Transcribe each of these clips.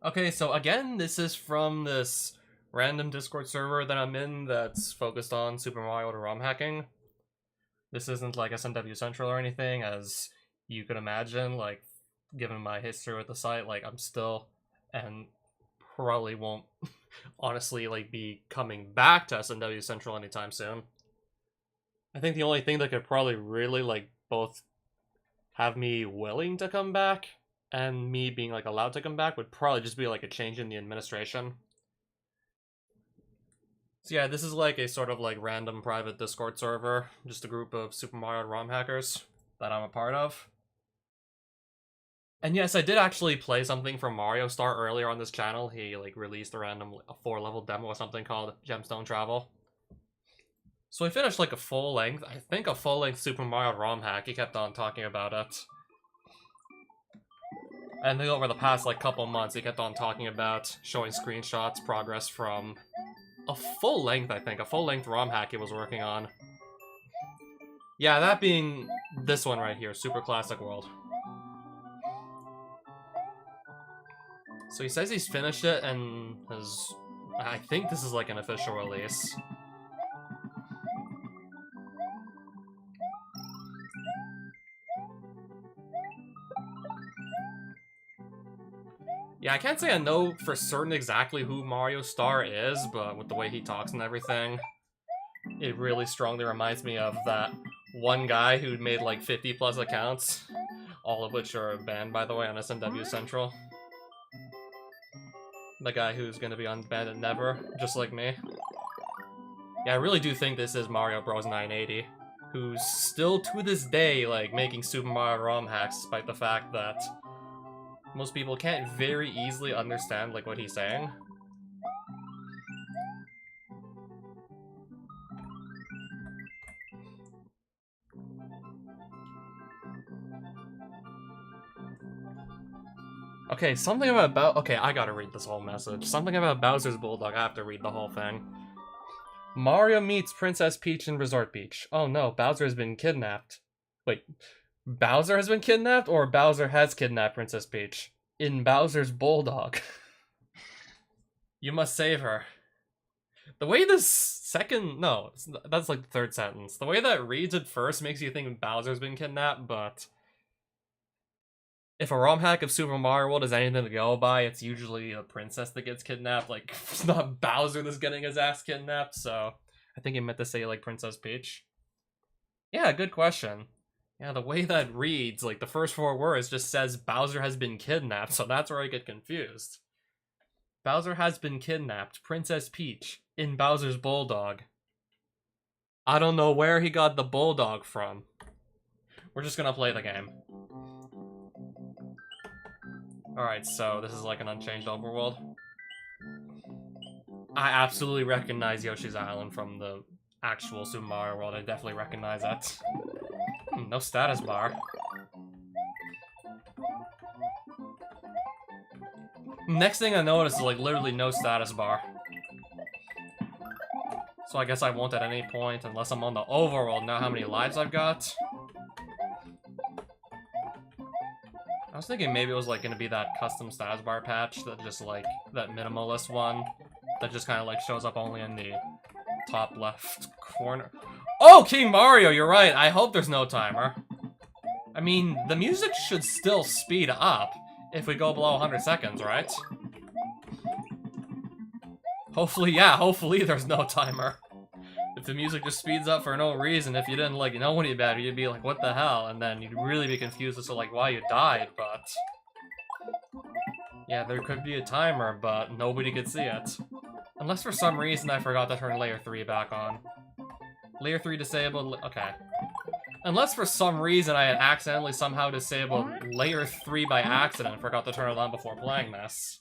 Okay, so again, this is from this random Discord server that I'm in that's focused on Super Mario to ROM hacking. This isn't like SMW Central or anything, as you could imagine, like, given my history with the site, like, I'm still, and probably won't, honestly, like, be coming back to SMW Central anytime soon. I think the only thing that could probably really, like, both have me willing to come back and me being, like, allowed to come back would probably just be, like, a change in the administration. So yeah, this is like a sort of like random private Discord server, just a group of Super Mario ROM hackers that I'm a part of. And yes, I did actually play something from Mario Star earlier on this channel. He like released a 4-level demo or something called Gemstone Travel. So I finished like a full-length Super Mario ROM hack. He kept on talking about it. And then over the past like couple months, he kept on talking about showing screenshots, progress from a full-length ROM hack he was working on. Yeah, that being this one right here, Super Classic World. So he says he's finished it and I think this is like an official release. Yeah, I can't say I know for certain exactly who Mario Star is, but with the way he talks and everything, it really strongly reminds me of that one guy who made like 50 plus accounts, all of which are banned, by the way, on SMW Central. The guy who's gonna be unbanned at Never, just like me. Yeah, I really do think this is Mario Bros 980, who's still to this day like making Super Mario ROM hacks, despite the fact that most people can't very easily understand like what he's saying. Okay, something about okay, I gotta read this whole message. Something about Bowser's Bulldog, I have to read the whole thing. Mario meets Princess Peach in Resort Beach. Oh no, Bowser has been kidnapped. Wait, Bowser has been kidnapped, or Bowser has kidnapped Princess Peach? In Bowser's Bulldog. You must save her. The way this second... No, that's like the third sentence. The way that reads at first makes you think Bowser's been kidnapped, but... if a ROM hack of Super Mario World is anything to go by, it's usually a princess that gets kidnapped. Like, it's not Bowser that's getting his ass kidnapped, so... I think he meant to say, like, Princess Peach. Yeah, good question. Yeah, the way that reads, like, the first 4 words just says Bowser has been kidnapped, so that's where I get confused. Bowser has been kidnapped. Princess Peach. In Bowser's Bulldog. I don't know where he got the bulldog from. We're just gonna play the game. Alright, so this is like an unchanged overworld. I absolutely recognize Yoshi's Island from the actual Super Mario World. I definitely recognize that. No status bar. Next thing I notice is like literally no status bar. So I guess I won't at any point unless I'm on the overworld. Now how many lives I've got. I was thinking maybe it was like gonna be that custom status bar patch that just like that minimalist one that just kind of like shows up only in the top left corner. Oh, King Mario, you're right. I hope there's no timer. I mean, the music should still speed up if we go below 100 seconds, right? Hopefully, yeah, hopefully there's no timer. If the music just speeds up for no reason, if you didn't, like, know any better, you'd be like, what the hell? And then you'd really be confused as to, like, why you died, but... yeah, there could be a timer, but nobody could see it. Unless for some reason I forgot to turn Layer 3 back on. Layer 3 disabled, okay. Unless for some reason I had accidentally somehow disabled Layer 3 by accident and forgot to turn it on before playing this.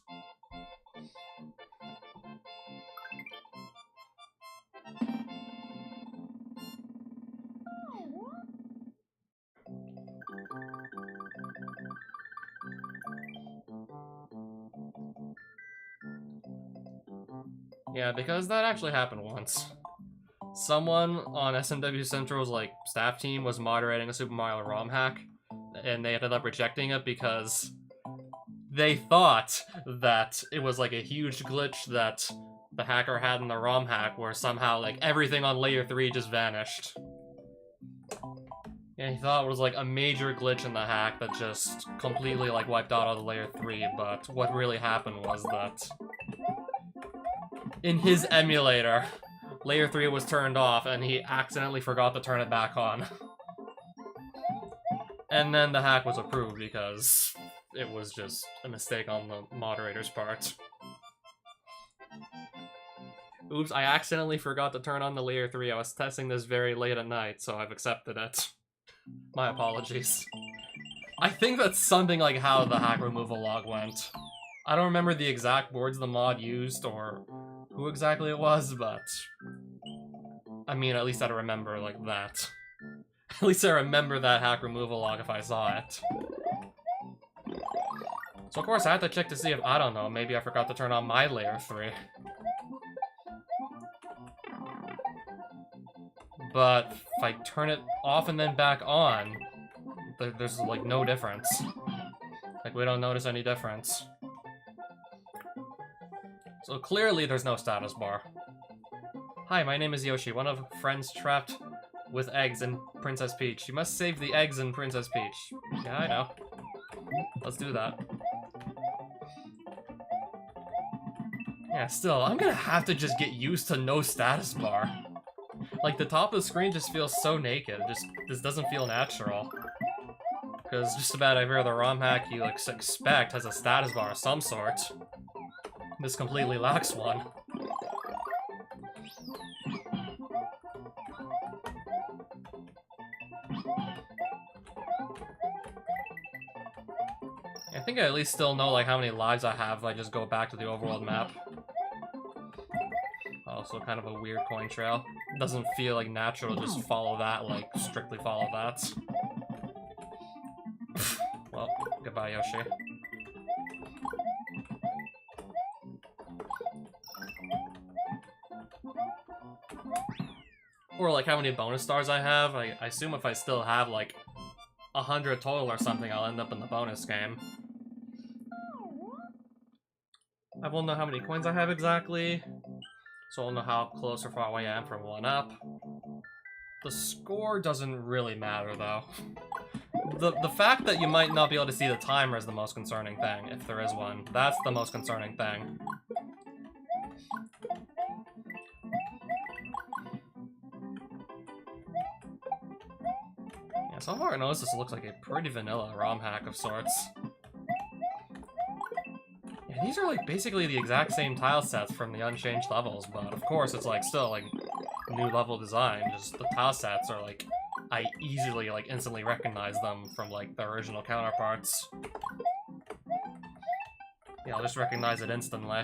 Yeah, because that actually happened once. Someone on SMW Central's like staff team was moderating a Super Mario ROM hack, and they ended up rejecting it because they thought that it was like a huge glitch that the hacker had in the ROM hack where somehow like everything on layer 3 just vanished. Yeah, he thought it was like a major glitch in the hack that just completely like wiped out all the layer 3, but what really happened was that in his emulator, layer 3 was turned off and he accidentally forgot to turn it back on. And then the hack was approved because it was just a mistake on the moderator's part. Oops, I accidentally forgot to turn on the layer 3. I was testing this very late at night, so I've accepted it. My apologies. I think that's something like how the hack removal log went. I don't remember the exact words the mod used or who exactly it was, but I mean, at least I remember like that. At least I remember that hack removal log if I saw it. So of course I had to check to see if, I don't know, maybe I forgot to turn on my layer 3. But if I turn it off and then back on, there's like no difference. Like we don't notice any difference. So clearly there's no status bar. Hi, my name is Yoshi, one of friends trapped with eggs in Princess Peach. You must save the eggs in Princess Peach. Yeah, I know. Let's do that. Yeah, still, I'm gonna have to just get used to no status bar. Like, the top of the screen just feels so naked. This doesn't feel natural. Because just about every other ROM hack you expect has a status bar of some sort. This completely lacks one. I think I at least still know like how many lives I have if I just go back to the overworld map. Also kind of a weird coin trail. It doesn't feel like natural to just follow that, like strictly follow that. Well, goodbye Yoshi. Or like how many bonus stars I have. I assume if I still have like 100 total or something, I'll end up in the bonus game. I won't know how many coins I have exactly, so I'll know how close or far away I am from 1-up. The score doesn't really matter though. The fact that you might not be able to see the timer is the most concerning thing, if there is one. That's the most concerning thing. Yeah, so far I noticed this looks like a pretty vanilla ROM hack of sorts. Yeah, these are like basically the exact same tile sets from the unchanged levels, but of course it's like still like new level design, just the tile sets are like, I easily like instantly recognize them from like the original counterparts. Yeah, I'll just recognize it instantly.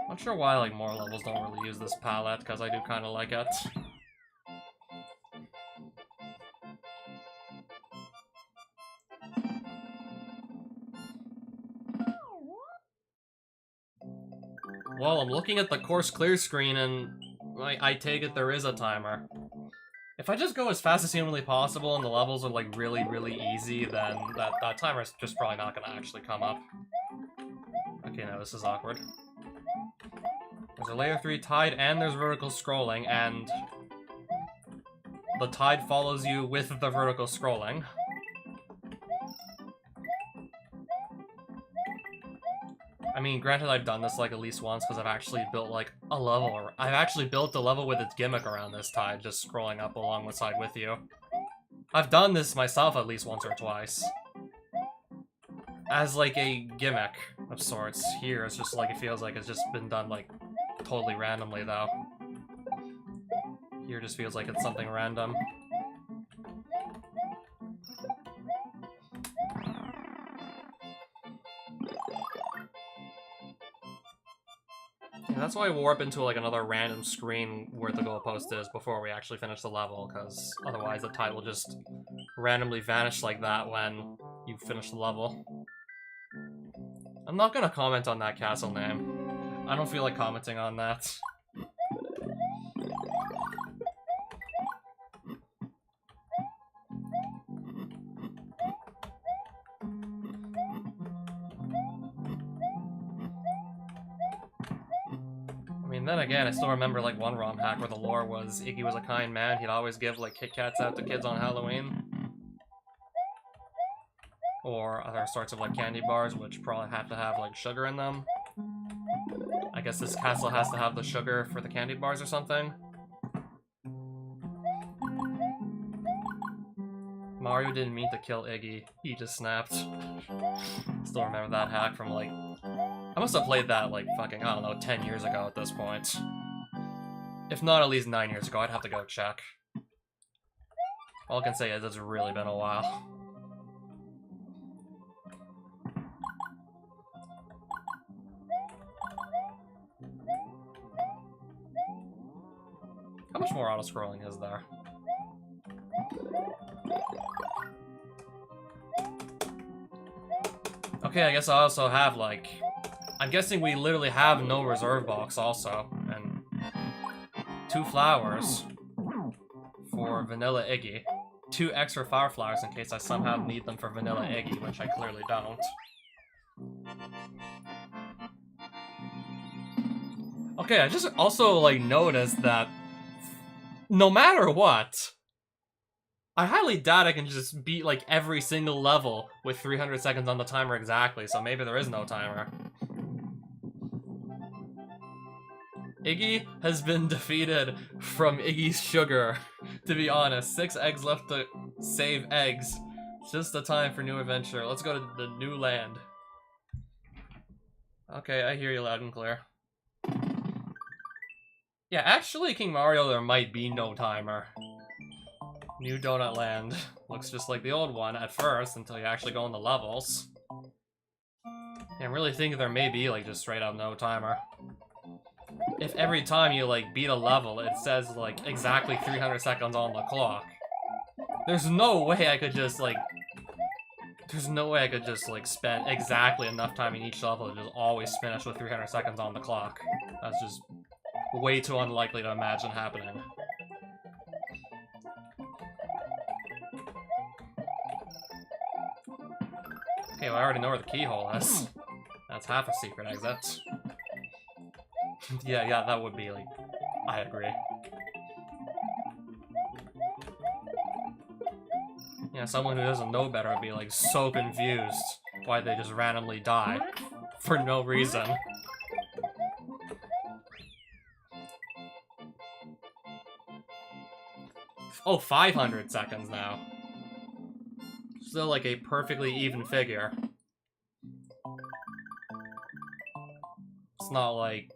Not sure why like more levels don't really use this palette, because I do kind of like it. Well, I'm looking at the course clear screen and I take it there is a timer. If I just go as fast as humanly possible and the levels are like really, really easy, then that timer is just probably not gonna actually come up. Okay, now this is awkward. There's a layer 3 tide and there's vertical scrolling, and the tide follows you with the vertical scrolling. I mean, granted I've done this like at least once because I've actually built like a level. I've actually built a level with its gimmick around this tide, just scrolling up along the side with you. I've done this myself at least once or twice. As like a gimmick of sorts. Here it's just like, it feels like it's just been done like totally randomly though. Here just feels like it's something random. Yeah, that's why I warp into like another random screen where the goalpost is before we actually finish the level, because otherwise the tide will just randomly vanish like that when you finish the level. I'm not gonna comment on that castle name. I don't feel like commenting on that. mean, then again, I still remember, like, one ROM hack where the lore was Iggy was a kind man. He'd always give, like, Kit Kats out to kids on Halloween. Or other sorts of, like, candy bars, which probably have to have, like, sugar in them. I guess this castle has to have the sugar for the candy bars or something. Mario didn't mean to kill Iggy. He just snapped. Still remember that hack from, like... I must have played that, like, fucking, I don't know, 10 years ago at this point. If not at least 9 years ago, I'd have to go check. All I can say is it's really been a while. How much more auto-scrolling is there? Okay, I guess I also have, like... I'm guessing we literally have no reserve box also, and 2 flowers for Vanilla Iggy. 2 extra fire flowers in case I somehow need them for Vanilla Iggy, which I clearly don't. Okay, I just also, like, noticed that no matter what, I highly doubt I can just beat, like, every single level with 300 seconds on the timer exactly, so maybe there is no timer. Iggy has been defeated from Iggy's sugar. To be honest, 6 eggs left to save eggs. Just the time for new adventure. Let's go to the new land. Okay, I hear you loud and clear. Yeah, actually, King Mario, there might be no timer. New Donut Land. Looks just like the old one at first, until you actually go in the levels. Yeah, I'm really thinking there may be, like, just straight up no timer. If every time you, like, beat a level, it says, like, exactly 300 seconds on the clock. There's no way I could just, like... There's no way I could just, like, spend exactly enough time in each level to just always finish with 300 seconds on the clock. That's just way too unlikely to imagine happening. Okay, well, I already know where the keyhole is. That's half a secret exit. Yeah, that would be, like... I agree. Yeah, someone who doesn't know better would be, like, so confused why they just randomly die. For no reason. Oh, 500 seconds now. Still, like, a perfectly even figure. It's not, like,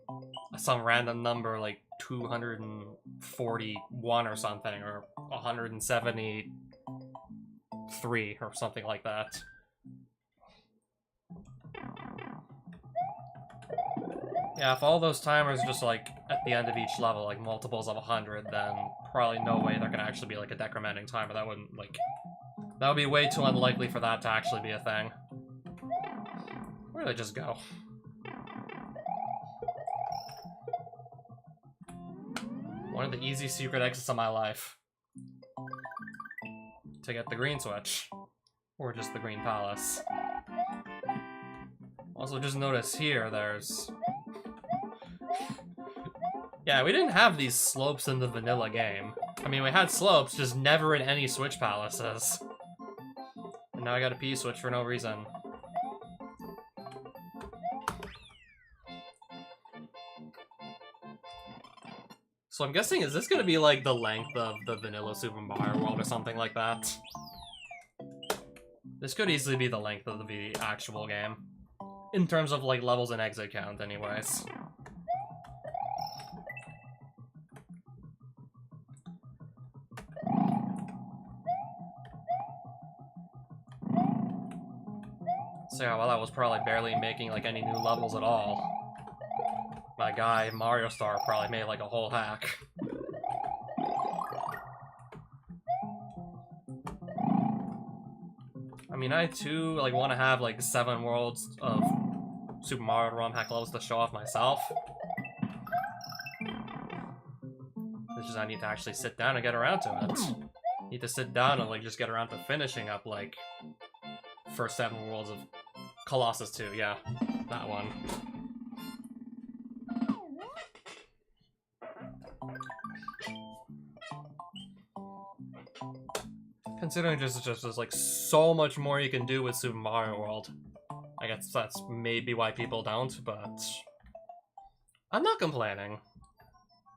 some random number, like, 241 or something, or 173, or something like that. Yeah, if all those timers just, like, at the end of each level, like, multiples of 100, then probably no way there can actually be, like, a decrementing timer. That wouldn't, like... That would be way too unlikely for that to actually be a thing. Where did I just go? One of the easy secret exits of my life. To get the green switch. Or just the green palace. Also, just notice here, there's... Yeah, we didn't have these slopes in the vanilla game. I mean, we had slopes, just never in any switch palaces. And now I got a P-switch for no reason. So I'm guessing, is this gonna be like the length of the vanilla Super Mario World or something like that? This could easily be the length of the actual game. In terms of, like, levels and exit count, anyways. So yeah, well, I was probably barely making, like, any new levels at all. My guy, Mario Star, probably made, like, a whole hack. I mean, I, too, like, want to have, like, 7 worlds of Super Mario ROM hack levels to show off myself. It's just I need to actually sit down and get around to it. Need to sit down and, like, just get around to finishing up, like, first 7 worlds of Colossus 2, yeah, that one. Considering there's like so much more you can do with Super Mario World. I guess that's maybe why people don't, but I'm not complaining.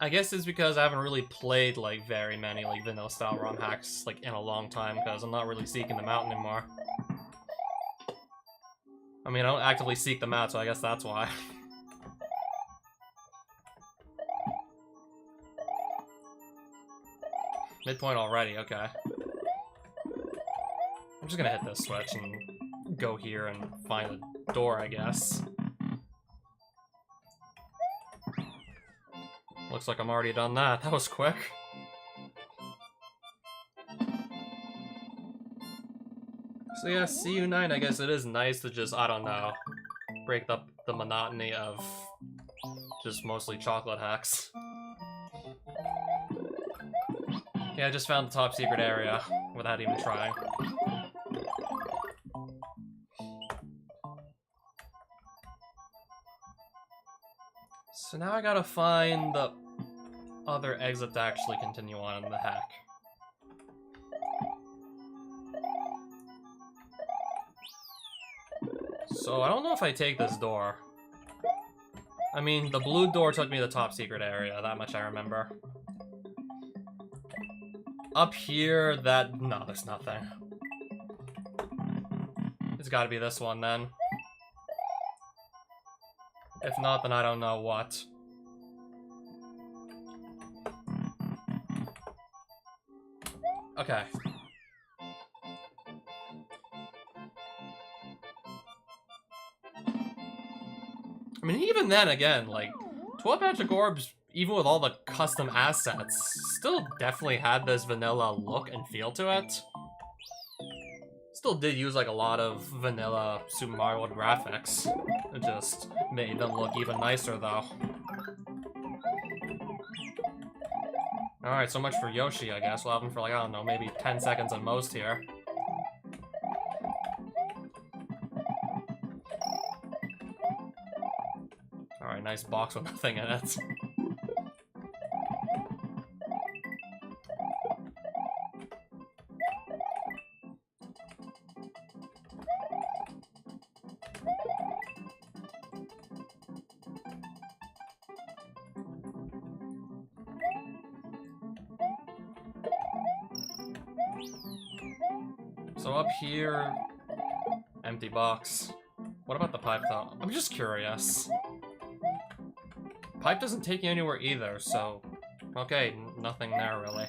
I guess it's because I haven't really played like very many like vanilla style ROM hacks like in a long time because I'm not really seeking them out anymore. I mean, I don't actively seek them out, so I guess that's why. Midpoint already, okay. I'm just gonna hit this switch and go here and find a door, I guess. Looks like I'm already done that. That was quick. So yeah, CU9, I guess it is nice to just, I don't know, break up the monotony of just mostly chocolate hacks. Yeah, I just found the top secret area without even trying. So now I gotta find the other exit to actually continue on in the hack. So I don't know if I take this door. I mean, the blue door took me to the top secret area, that much I remember. Up here, no, there's nothing. It's gotta be this one then. If not, then I don't know what. Okay. I mean, even then, again, like, 12 Magic Orbs, even with all the custom assets, still definitely had this vanilla look and feel to it. Still did use, like, a lot of vanilla Super Mario World graphics. It just made them look even nicer, though. Alright, so much for Yoshi, I guess. We'll have him for, like, I don't know, maybe 10 seconds at most here. Alright, nice box with nothing in it. So up here, empty box. What about the pipe though? I'm just curious. Pipe doesn't take you anywhere either, so okay, nothing there really.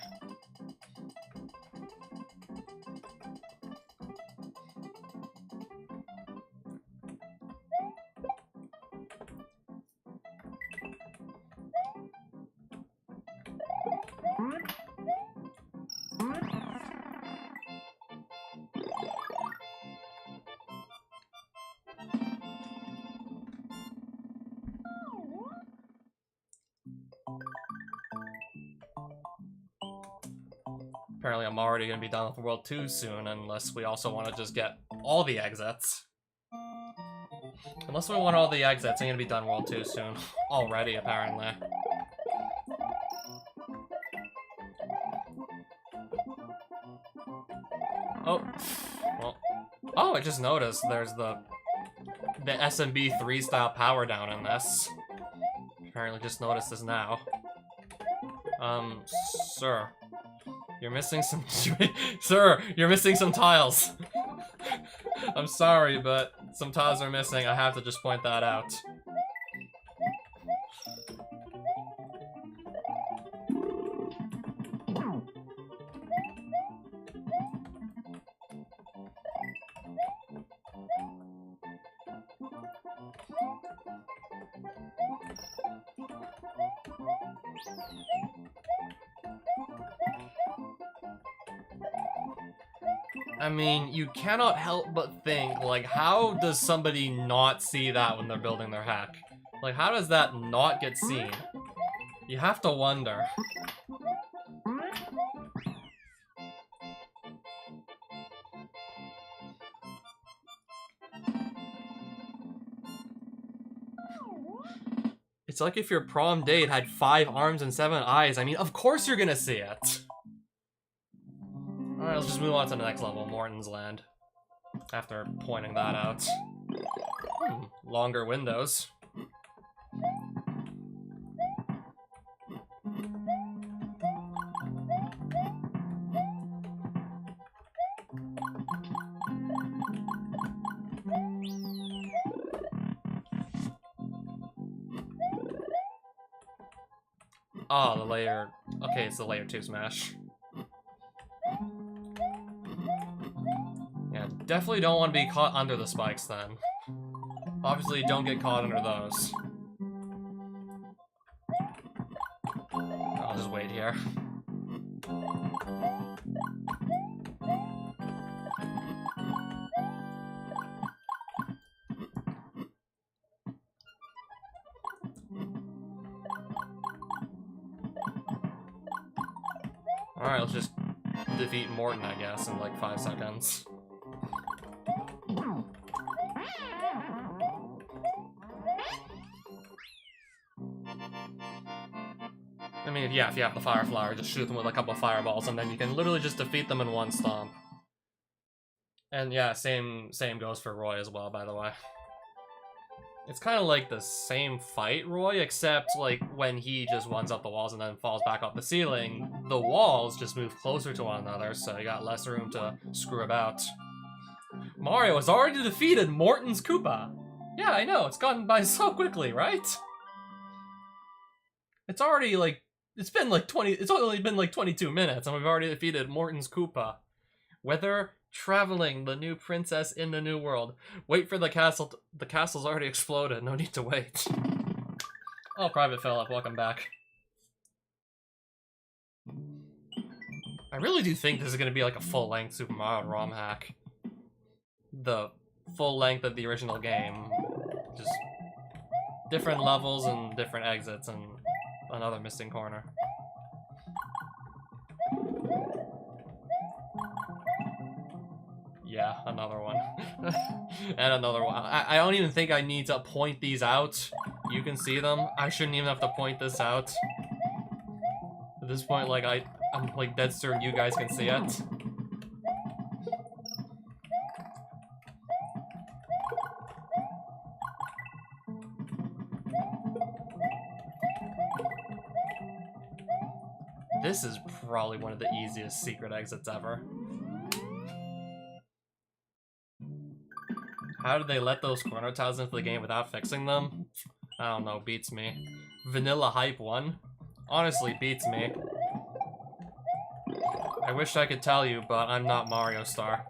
Apparently I'm already going to be done with World 2 soon, unless we also want to just get all the exits. Unless we want all the exits, I'm going to be done World 2 soon. Already, apparently. Oh, well. Oh, I just noticed there's the SMB 3 style power down in this. Apparently just noticed this now. Sir. You're missing some... Sir, you're missing some tiles. I'm sorry, but some tiles are missing. I have to just point that out. I mean, you cannot help but think, like, how does somebody not see that when they're building their hack? Like, how does that not get seen? You have to wonder. It's like if your prom date had 5 arms and 7 eyes. I mean, of course you're gonna see it. Alright, let's just move on to the next level, Morton's Land. After pointing that out. Longer windows. Oh, the layer... Okay, it's the layer 2 smash. Yeah, definitely don't want to be caught under the spikes then. Obviously, don't get caught under those. I'll just wait here. Alright, let's just defeat Morton, I guess, in like 5 seconds. I mean, yeah, if you have the Fire Flower, just shoot them with a couple fireballs, and then you can literally just defeat them in one stomp. And yeah, same goes for Roy as well, by the way. It's kind of like the same fight, Roy, except like when he just runs up the walls and then falls back off the ceiling, the walls just move closer to one another, so you got less room to screw about. Mario has already defeated Morton's Koopa. Yeah, I know, it's gone by so quickly, right? It's already like, it's only been like 22 minutes and we've already defeated Morton's Koopa. Whether traveling the new princess in the new world. Wait for the castle. The castle's already exploded. No need to wait. Oh, Private Philip, welcome back. I really do think this is going to be like a full-length Super Mario ROM hack. The full length of the original game. Just different levels and different exits and another missing corner. Yeah, another one. And another one. I don't even think I need to point these out. You can see them. I shouldn't even have to point this out. At this point, like, I'm like dead certain you guys can see it. This is probably one of the easiest secret exits ever. How did they let those corner tiles into the game without fixing them? I don't know, beats me. Vanilla Hype 1? Honestly, beats me. I wish I could tell you, but I'm not Mario Star.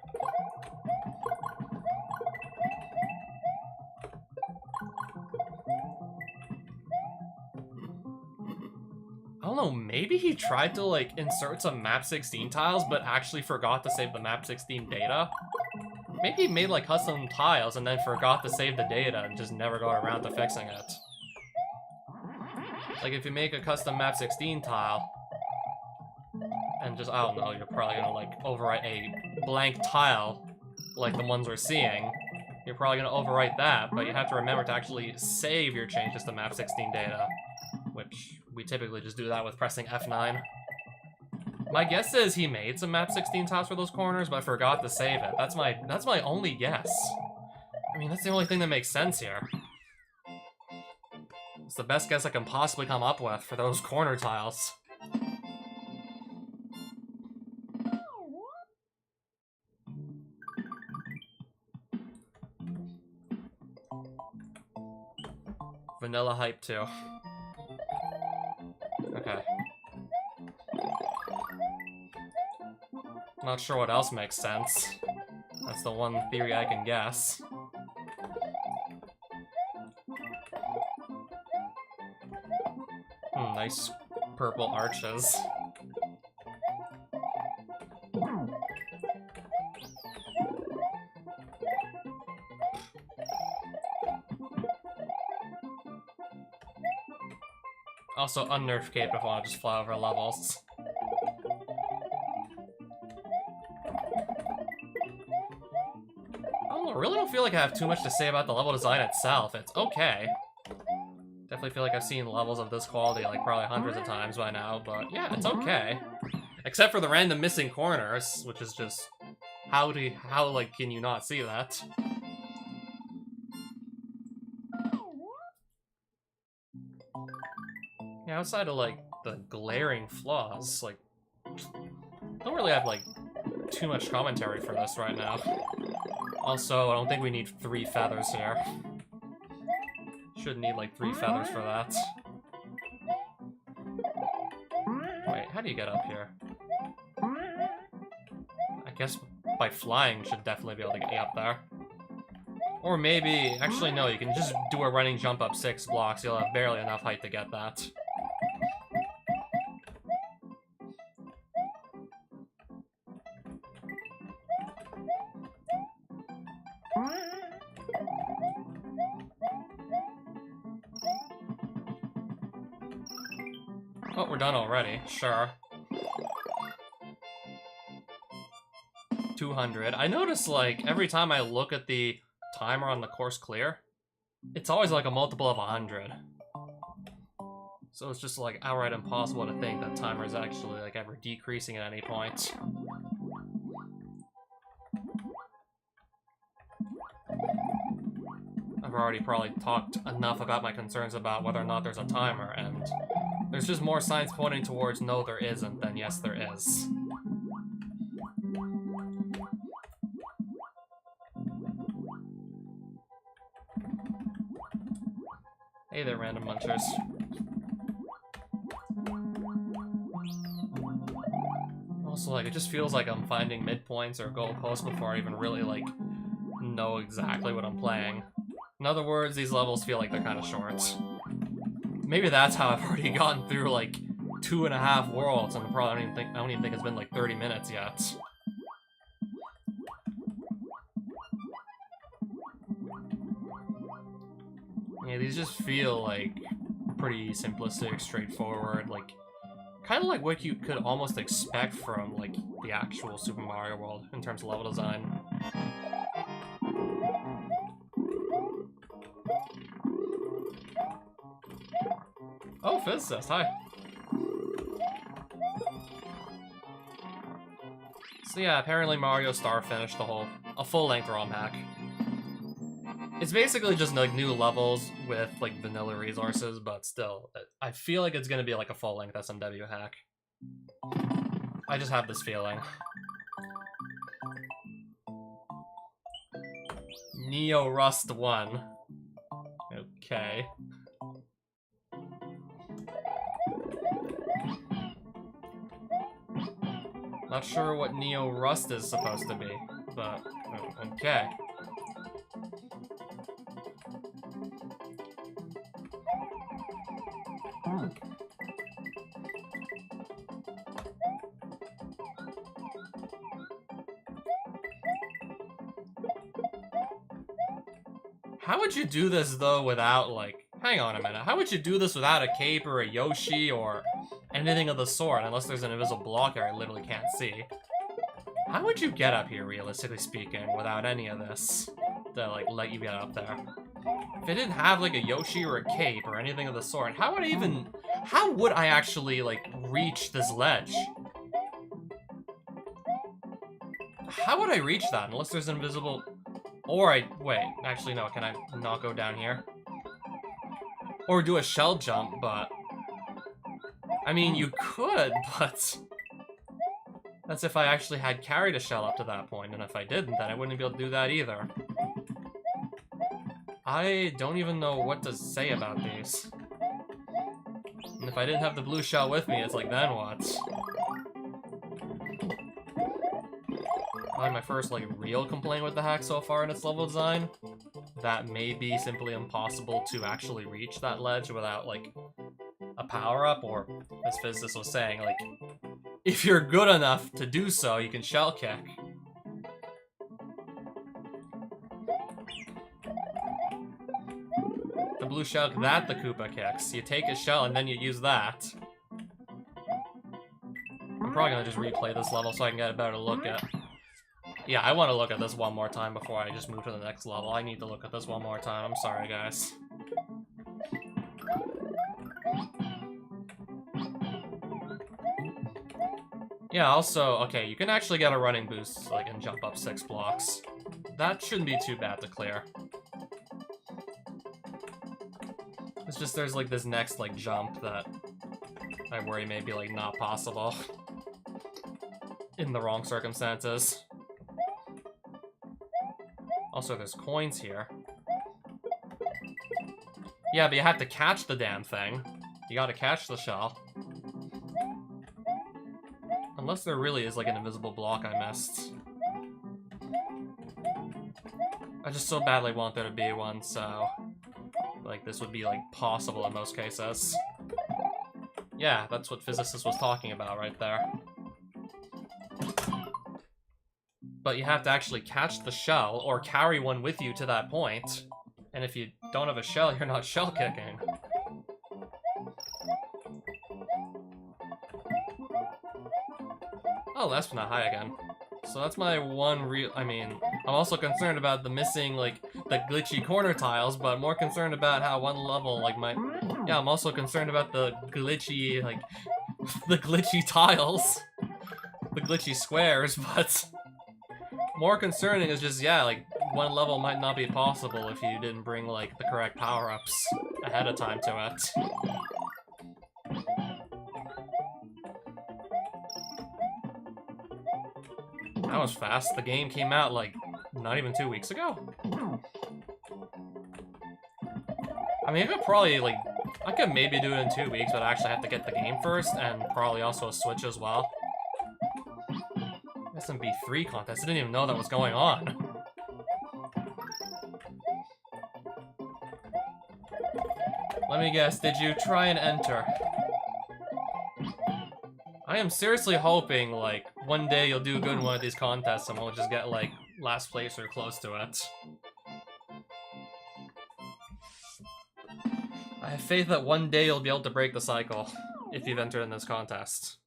I don't know, maybe he tried to, like, insert some map 16 tiles, but actually forgot to save the map 16 data? Maybe he made, like, custom tiles and then forgot to save the data and just never got around to fixing it. Like, if you make a custom map 16 tile, and just, I don't know, you're probably gonna, like, overwrite a blank tile, like the ones we're seeing. You're probably gonna overwrite that, but you have to remember to actually save your changes to map 16 data, which we typically just do that with pressing F9. My guess is he made some map 16 tiles for those corners, but I forgot to save it. That's my only guess. I mean, that's the only thing that makes sense here. It's the best guess I can possibly come up with for those corner tiles. Vanilla Hype 2. Okay. Not sure what else makes sense. That's the one theory I can guess. Nice purple arches. Also, unnerf cape if I want to just fly over levels. I really don't feel like I have too much to say about the level design itself. It's okay. Definitely feel like I've seen levels of this quality like probably hundreds of times by now, but yeah, it's okay. Except for the random missing corners, which is just... How, like, can you not see that? Yeah, outside of, like, the glaring flaws, like... Don't really have, like, too much commentary for this right now. Also, I don't think we need 3 feathers here. Shouldn't need, like, 3 feathers for that. Wait, how do you get up here? I guess by flying should definitely be able to get up there. Or maybe... Actually, no, you can just do a running jump up 6 blocks. You'll have barely enough height to get that. Oh, we're done already. Sure. 200. I notice, like, every time I look at the timer on the course clear, it's always like a multiple of 100. So it's just, like, outright impossible to think that timer is actually, like, ever decreasing at any point. I've already probably talked enough about my concerns about whether or not there's a timer, and there's just more signs pointing towards no there isn't than yes there is. Hey there, random munchers. Also, like, it just feels like I'm finding midpoints or goalposts before I even really, like, know exactly what I'm playing. In other words, these levels feel like they're kind of short. Maybe that's how I've already gotten through, like, 2.5 worlds, and I don't even think it's been, like, 30 minutes yet. Yeah, these just feel, like, pretty simplistic, straightforward, like, kind of like what you could almost expect from, like, the actual Super Mario World in terms of level design. Oh, physicist, hi. So yeah, apparently Mario Star finished a full-length ROM hack. It's basically just, like, new levels with, like, vanilla resources, but still, I feel like it's gonna be, like, a full-length SMW hack. I just have this feeling. Neo Rust 1. Okay. Not sure what Neo Rust is supposed to be, but okay. How would you do this, though, without, like... Hang on a minute. How would you do this without a cape or a Yoshi or anything of the sort, unless there's an invisible block here I literally can't see? How would you get up here, realistically speaking, without any of this to, like, let you get up there? If it didn't have, like, a Yoshi or a cape or anything of the sort, how would I actually, like, reach this ledge? How would I reach that, unless there's an invisible... Or wait, actually no, can I not go down here? Or do a shell jump, but... I mean, you could, but... That's if I actually had carried a shell up to that point, and if I didn't, then I wouldn't be able to do that either. I don't even know what to say about these. And if I didn't have the blue shell with me, it's like, then what? My first, like, real complaint with the hack so far in its level design, that may be simply impossible to actually reach that ledge without, like, a power-up, or, as Physicist was saying, like, if you're good enough to do so, you can shell kick. The blue shell, that the Koopa kicks. You take a shell and then you use that. I'm probably gonna just replay this level so I can get a better look at... Yeah, I want to look at this one more time before I just move to the next level. I need to look at this one more time. I'm sorry, guys. Yeah, also, okay, you can actually get a running boost, like, and jump up 6 blocks. That shouldn't be too bad to clear. It's just there's, like, this next, like, jump that I worry may be, like, not possible. In the wrong circumstances. Also, there's coins here. Yeah, but you have to catch the damn thing. You gotta catch the shell. Unless there really is, like, an invisible block I missed. I just so badly want there to be one, so... like, this would be, like, possible in most cases. Yeah, that's what Physicist was talking about right there. But you have to actually catch the shell, or carry one with you to that point. And if you don't have a shell, you're not shell kicking. Oh, that's not high again. So that's my one real... I mean, I'm also concerned about the missing, like, the glitchy corner tiles, but more concerned about how one level, like, might... Yeah, I'm also concerned about the glitchy, like, the glitchy tiles. The glitchy squares, but... more concerning is just, yeah, like, one level might not be possible if you didn't bring, like, the correct power-ups ahead of time to it. That was fast. The game came out, like, not even 2 weeks ago? I mean, I could probably, like, I could maybe do it in 2 weeks, but I actually have to get the game first, and probably also a Switch as well. SMB3 contest, I didn't even know that was going on. Let me guess, did you try and enter? I am seriously hoping, like, one day you'll do good in one of these contests and we'll just get, like, last place or close to it. I have faith that one day you'll be able to break the cycle, if you've entered in this contest.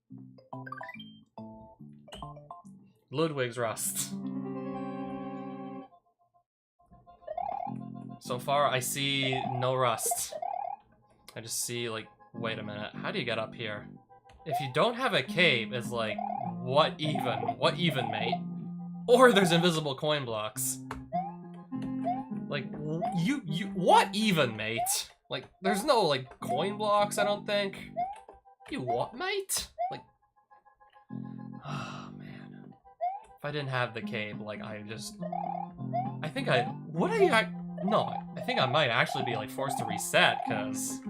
Ludwig's Rust. So far, I see no rust. I just see, like, wait a minute, how do you get up here? If you don't have a cave, it's like, what even? What even, mate? Or there's invisible coin blocks. Like, what even, mate? Like, there's no, like, coin blocks, I don't think. You what, mate? Like, oh, man. If I didn't have the cave, like, I think I, no, I think I might actually be, like, forced to reset, because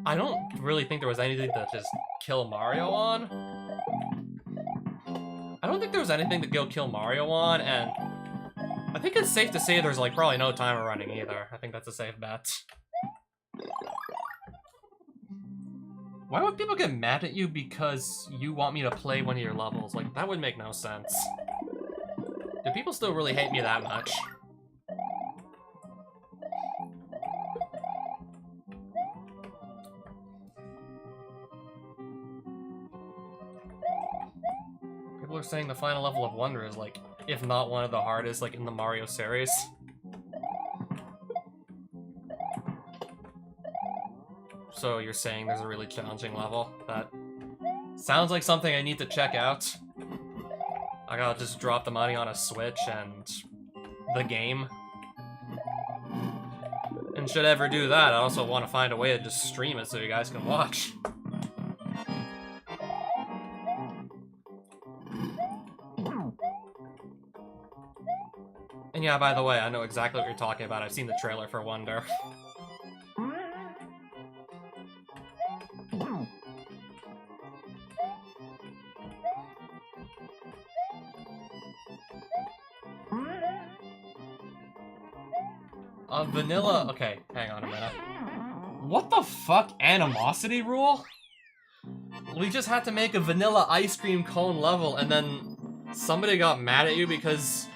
I don't really think there was anything to just kill Mario on. I don't think there was anything to go kill Mario on, and I think it's safe to say there's, like, probably no timer running either. I think that's a safe bet. Why would people get mad at you because you want me to play one of your levels? Like, that would make no sense. Do people still really hate me that much? People are saying the final level of Wonder is, like, if not one of the hardest, like, in the Mario series. So you're saying there's a really challenging level? That sounds like something I need to check out. I gotta just drop the money on a Switch and the game. And should I ever do that, I also want to find a way to just stream it so you guys can watch. And yeah, by the way, I know exactly what you're talking about. I've seen the trailer for Wonder. Vanilla... Okay, hang on a minute. What the fuck? Animosity rule? We just had to make a vanilla ice cream cone level and then somebody got mad at you because...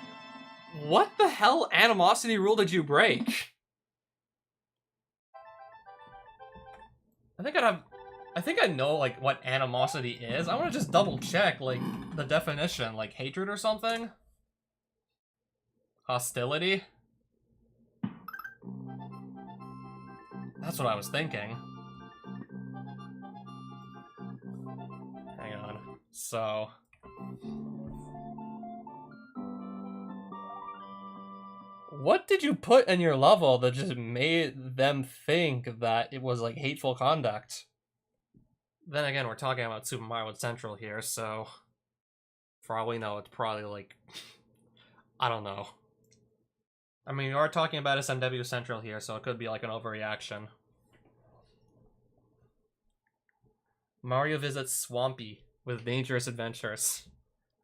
What the hell animosity rule did you break? I think I know, like, what animosity is. I want to just double check, like, the definition. Like, hatred or something? Hostility? That's what I was thinking. Hang on. So... what did you put in your level that just made them think that it was, like, hateful conduct? Then again, we're talking about Super Mario Central here, so... for all we know, it's probably, like... I don't know. I mean, we are talking about SMW Central here, so it could be, like, an overreaction. Mario visits Swampy with dangerous adventures.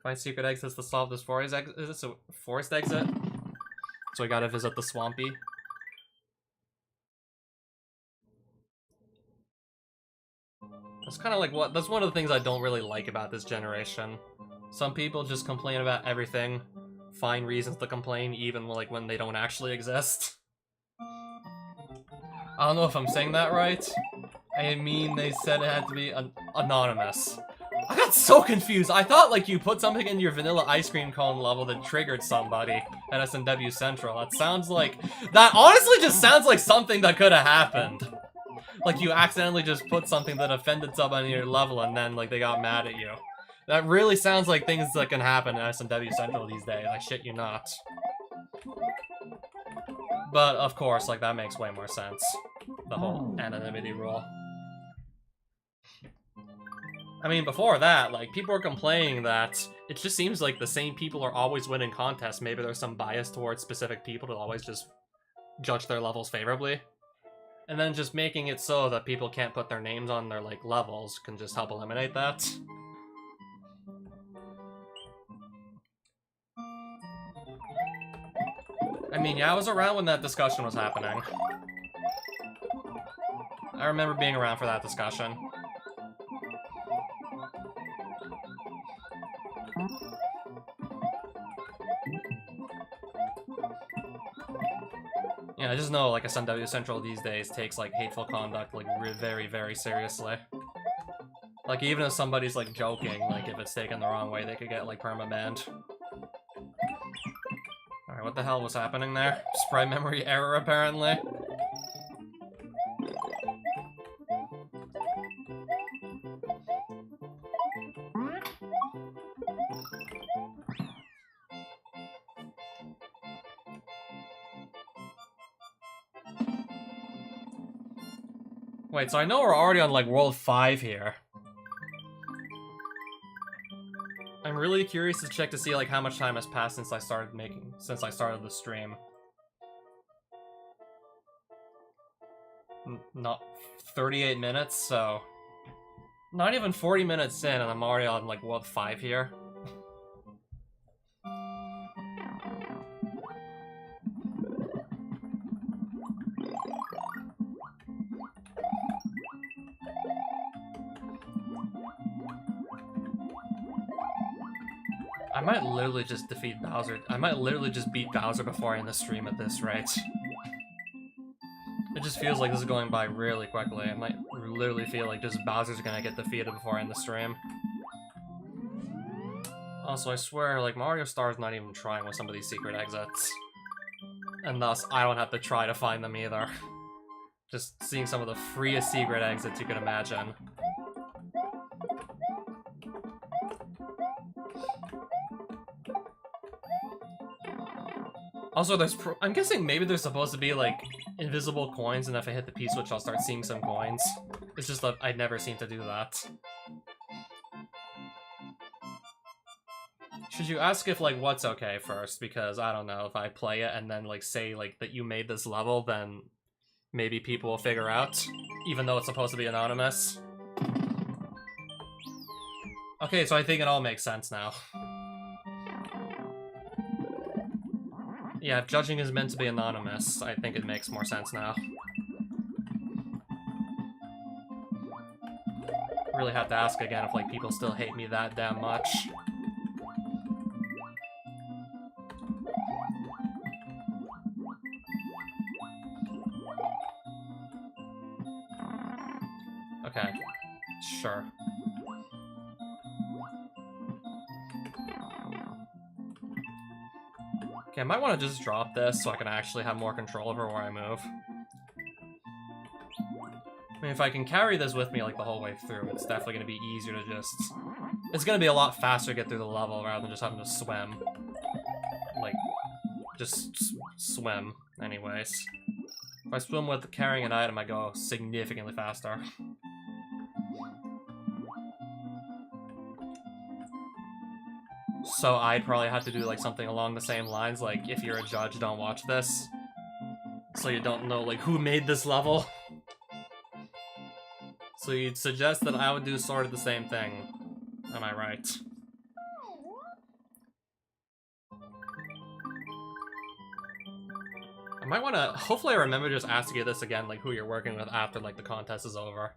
Find secret exits to solve this forest exit. Is this a forest exit? So we gotta visit the Swampy. That's kind of like what... that's one of the things I don't really like about this generation. Some people just complain about everything. Find reasons to complain, even like when they don't actually exist. I don't know if I'm saying that right. I mean, they said it had to be anonymous. I got so confused. I thought like you put something in your vanilla ice cream cone level that triggered somebody at SMW Central. That sounds like... that honestly just sounds like something that could have happened. Like you accidentally just put something that offended someone in your level and then like they got mad at you. That really sounds like things that can happen in SMW Central these days. I shit you not. But of course, like that makes way more sense. The whole anonymity rule. I mean, before that, like, people were complaining that it just seems like the same people are always winning contests. Maybe there's some bias towards specific people to always just judge their levels favorably. And then just making it so that people can't put their names on their, like, levels can just help eliminate that. I mean, yeah, I was around when that discussion was happening. I remember being around for that discussion. Yeah, I just know, like, SMW Central these days takes, like, hateful conduct, like, very, very seriously. Like, even if somebody's, like, joking, like, if it's taken the wrong way, they could get, like, perma-banned. Alright, what the hell was happening there? Sprite memory error, apparently. Wait, so I know we're already on, like, World 5 here. I'm really curious to check to see, like, how much time has passed since I started the stream. Not 38 minutes, so... not even 40 minutes in, and I'm already on, like, World 5 here. I might literally just defeat Bowser. I might literally just beat Bowser before I end the stream at this rate. It just feels like this is going by really quickly. I might literally feel like just Bowser's gonna get defeated before I end the stream. Also, I swear, like, Mario Star's not even trying with some of these secret exits. And thus, I don't have to try to find them either. Just seeing some of the freest secret exits you can imagine. Also, I'm guessing maybe there's supposed to be, like, invisible coins, and if I hit the P-switch, I'll start seeing some coins. It's just that I never seem to do that. Should you ask if, like, what's okay first? Because, I don't know, if I play it and then, like, say, like, that you made this level, then maybe people will figure out, even though it's supposed to be anonymous. Okay, so I think it all makes sense now. Yeah, if judging is meant to be anonymous, I think it makes more sense now. Really have to ask again if, like, people still hate me that damn much. Okay, sure. Okay, I might want to just drop this so I can actually have more control over where I move. I mean, if I can carry this with me, like, the whole way through, it's definitely going to be easier to just It's gonna be a lot faster to get through the level rather than just having to swim. Like, just swim, anyways. If I swim with carrying an item, I go significantly faster. So I'd probably have to do like something along the same lines, like if you're a judge, don't watch this. So you don't know like who made this level. So you'd suggest that I would do sort of the same thing. Am I right? I might want to, hopefully I remember just asking you this again, like who you're working with after like the contest is over.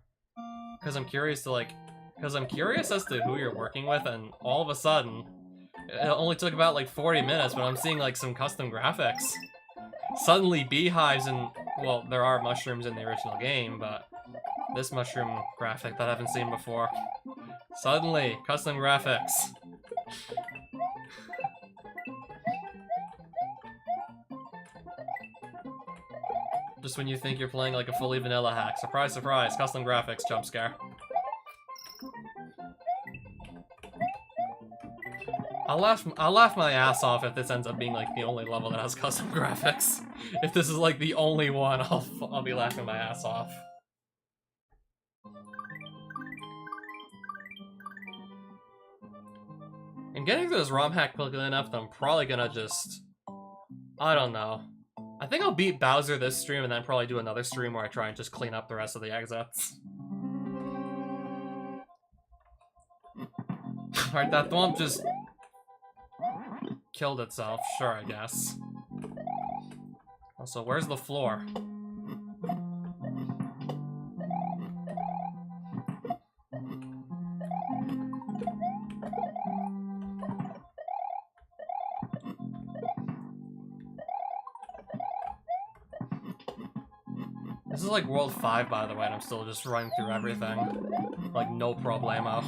Because I'm curious to like, because I'm curious as to who you're working with, and all of a sudden, it only took about like 40 minutes, but I'm seeing like some custom graphics. Suddenly beehives and, well, there are mushrooms in the original game, but this mushroom graphic that I haven't seen before. Suddenly, custom graphics. Just when you think you're playing like a fully vanilla hack. Surprise, surprise, custom graphics jump scare. I'll laugh my ass off if this ends up being like the only level that has custom graphics. If this is like the only one, I'll be laughing my ass off. And getting through this ROM hack quickly enough that I'm probably gonna just, I don't know. I think I'll beat Bowser this stream and then probably do another stream where I try and just clean up the rest of the exits. Alright, that thwomp just killed itself, sure, I guess. Also, where's the floor? This is like World 5, by the way, and I'm still just running through everything. Like, no problemo.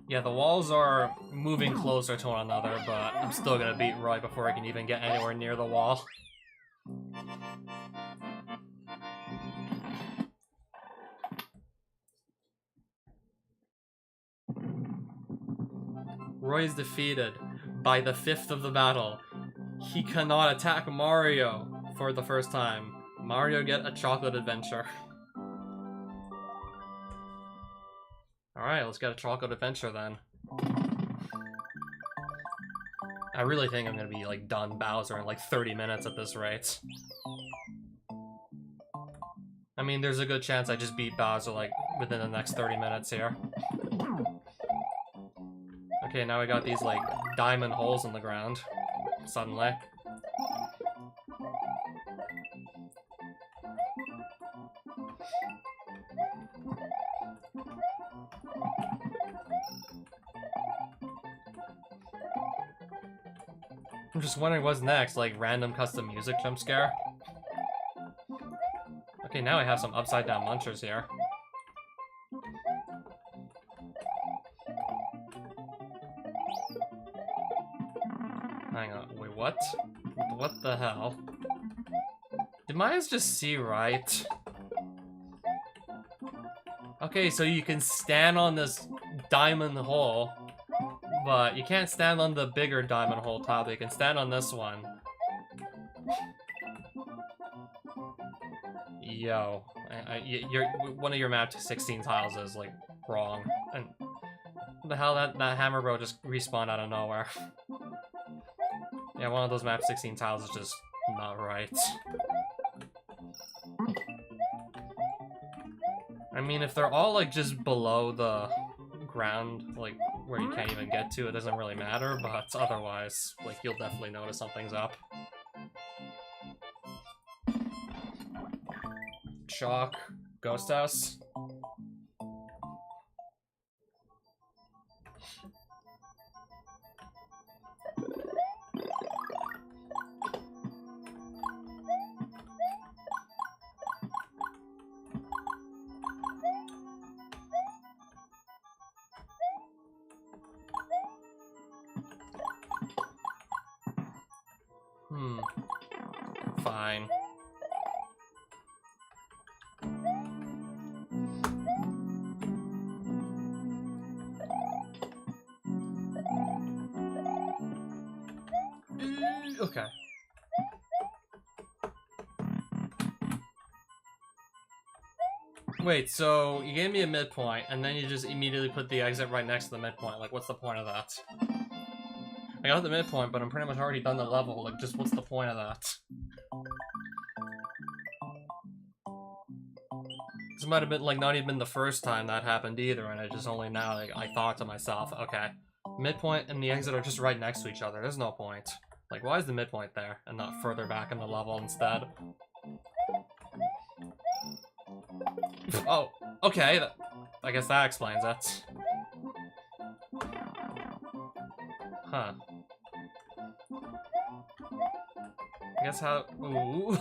Yeah, the walls are moving closer to one another, but I'm still gonna beat Roy before I can even get anywhere near the wall. Roy is defeated by the 5th of the battle. He cannot attack Mario for the first time. Mario get a chocolate adventure. Alright, let's get a chocolate adventure then. I really think I'm gonna be like done Bowser in like 30 minutes at this rate. I mean, there's a good chance I just beat Bowser like within the next 30 minutes here. Okay, now we got these like diamond holes in the ground. Suddenly. I'm just wondering what's next, like random custom music jump scare? Okay, now I have some upside down munchers here. Hang on, wait, what? What the hell? Did my eyes just see right? Okay, so you can stand on this diamond hole, but you can't stand on the bigger diamond hole tile, but you can stand on this one. Yo, one of your map 16 tiles is like wrong. And what the hell, that hammer bro just respawned out of nowhere. Yeah, one of those map 16 tiles is just not right. I mean, if they're all like just below the ground, like where you can't even get to, it doesn't really matter, but otherwise, like, you'll definitely notice something's up. Chalk, ghost house. Fine. Okay. Wait, so you gave me a midpoint, and then you just immediately put the exit right next to the midpoint. Like, what's the point of that? I got the midpoint, but I'm pretty much already done the level. Like, just what's the point of that? This might have been, like, not even the first time that happened either, and I just only now, like, I thought to myself, okay, midpoint and the exit are just right next to each other. There's no point. Like, why is the midpoint there and not further back in the level instead? Oh, okay. I guess that explains it. Huh. I guess how... Ooh.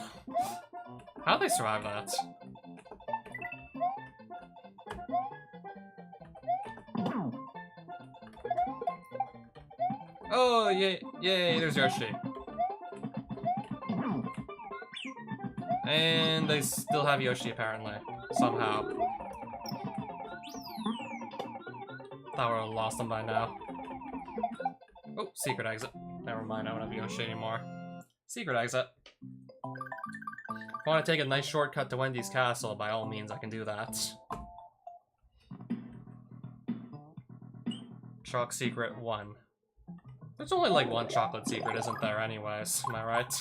How'd they survive that? Oh, yay, yay, there's Yoshi. And they still have Yoshi, apparently. Somehow. Thought we would have lost them by now. Oh, secret exit. Never mind, I don't have Yoshi anymore. Secret exit. If I want to take a nice shortcut to Wendy's castle, by all means I can do that. Chalk secret 1. There's only like one chocolate secret, isn't there, anyways? Am I right?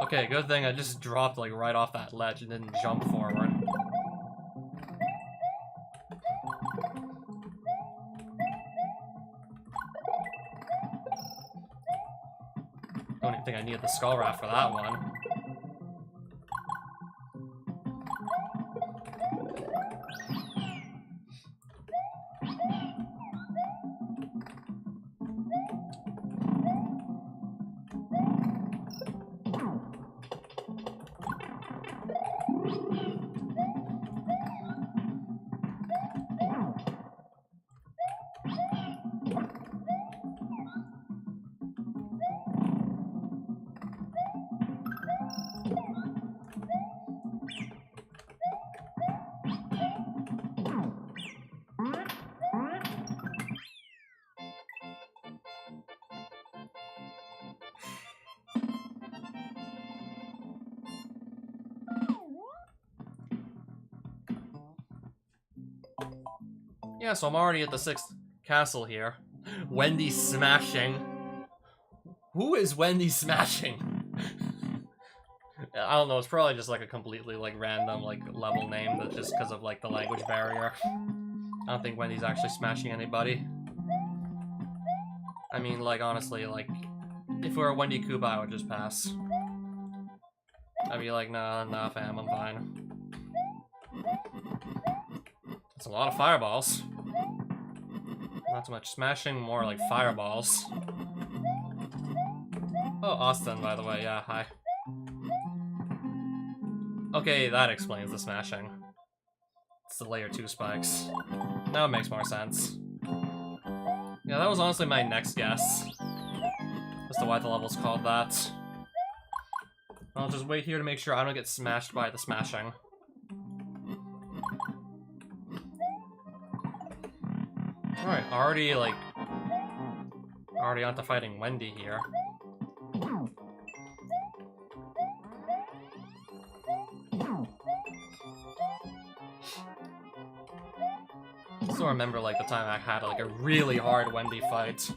Okay, good thing I just dropped like right off that ledge and didn't jump forward. Don't even think I needed the skull raft for that one. Yeah, so I'm already at the 6th castle here. Wendy smashing. Who is Wendy smashing? I don't know, it's probably just like a completely like random like level name that's just because of like the language barrier. I don't think Wendy's actually smashing anybody. I mean, like, honestly, like, if we were Wendy Koopa, I would just pass. I'd be like, nah, fam, I'm fine. It's a lot of fireballs. Not so much smashing, more like fireballs. Oh, Austin, by the way, yeah, hi. Okay, that explains the smashing. It's the layer 2 spikes. Now it makes more sense. Yeah, that was honestly my next guess as to why the level's called that. I'll just wait here to make sure I don't get smashed by the smashing. Alright, already onto fighting Wendy here. I still remember like the time I had like a really hard Wendy fight.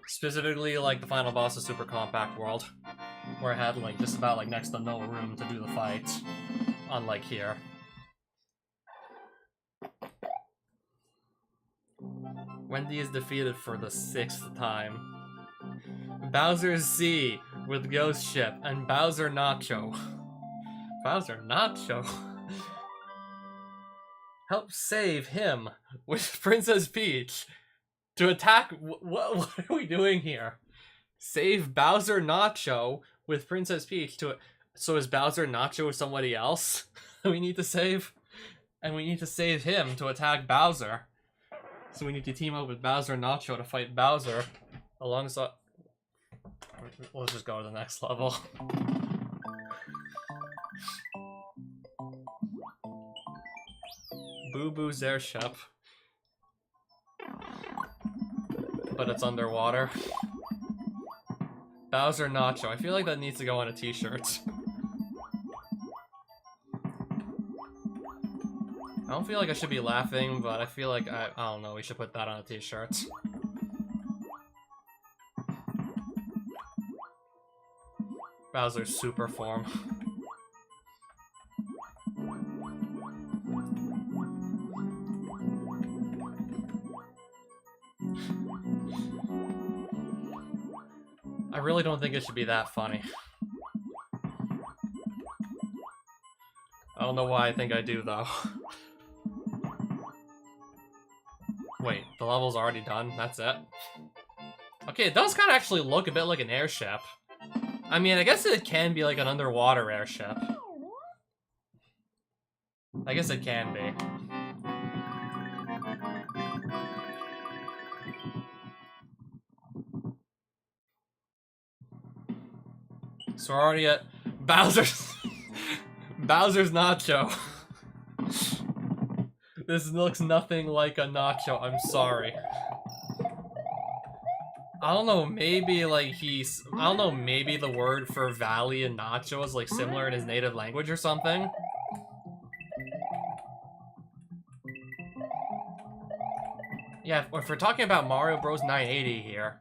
Specifically like the final boss of Super Compact World, where I had like just about like next to no room to do the fight, unlike here. Wendy is defeated for the 6th time. Bowser's Sea with Ghost Ship and Bowser Nacho. Bowser Nacho? Help save him with Princess Peach to attack. What are we doing here? Save Bowser Nacho with Princess Peach to. So is Bowser Nacho with somebody else we need to save? And we need to save him to attack Bowser. So we need to team up with Bowser Nacho to fight Bowser alongside. Let's just go to the next level. Boo Boo's airship. but it's underwater. Bowser Nacho. I feel like that needs to go on a t-shirt. I don't feel like I should be laughing, but I feel like I don't know, we should put that on a t-shirt. Bowser's super form. I really don't think it should be that funny. I don't know why I think I do, though. Wait, the level's already done? That's it? Okay, it does kind of actually look a bit like an airship. I mean, I guess it can be like an underwater airship. I guess it can be. So we're already at Bowser's... Bowser's Nacho. This looks nothing like a nacho, I'm sorry. I don't know, maybe like I don't know, maybe the word for valley and nacho is like similar in his native language or something. Yeah, if we're talking about Mario Bros 980 here,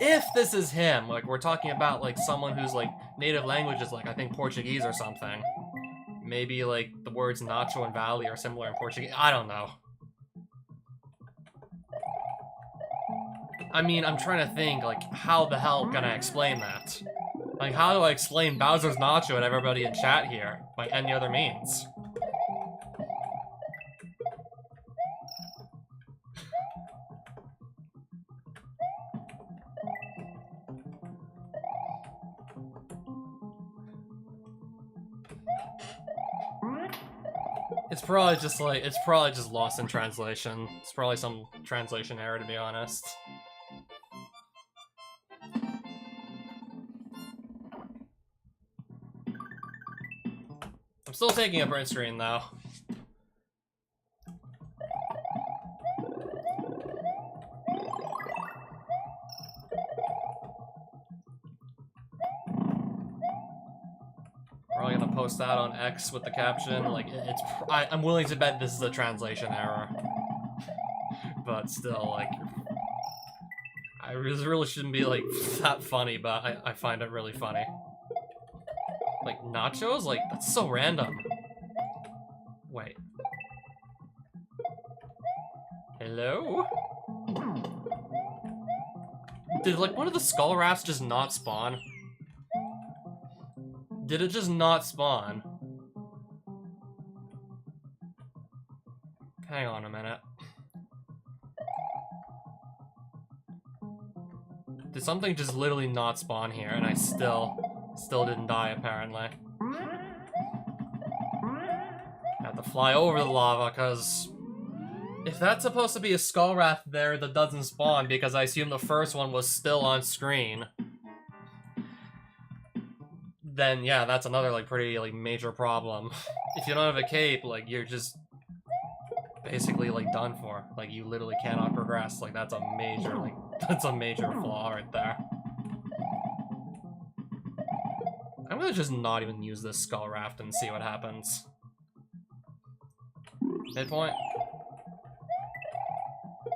if this is him, like we're talking about like someone whose like native language is like, I think Portuguese or something. Maybe like the words nacho and valley are similar in Portuguese, I don't know. I mean, I'm trying to think, like, how the hell can I explain that? Like, how do I explain Bowser's Nacho to everybody in chat here by any other means? It's probably just lost in translation. It's probably some translation error, to be honest. I'm still taking a print screen, though. Probably gonna post that on X with the caption. Like, I'm willing to bet this is a translation error. But still, like, I really shouldn't be, like, that funny, but I find it really funny. Like, nachos? Like, that's so random. Wait. Hello? Did, like, one of the skull rafts just not spawn? Did it just not spawn? Hang on a minute. Did something just literally not spawn here and I still didn't die, apparently? Have to fly over the lava, because if that's supposed to be a skull raft there that doesn't spawn, because I assume the first one was still on screen, then yeah, that's another, like, pretty, like, major problem. If you don't have a cape, like, you're just basically, like, done for. Like, you literally cannot progress. Like, that's a major, like, that's a major flaw right there. I'm gonna just not even use this skull raft and see what happens. Midpoint.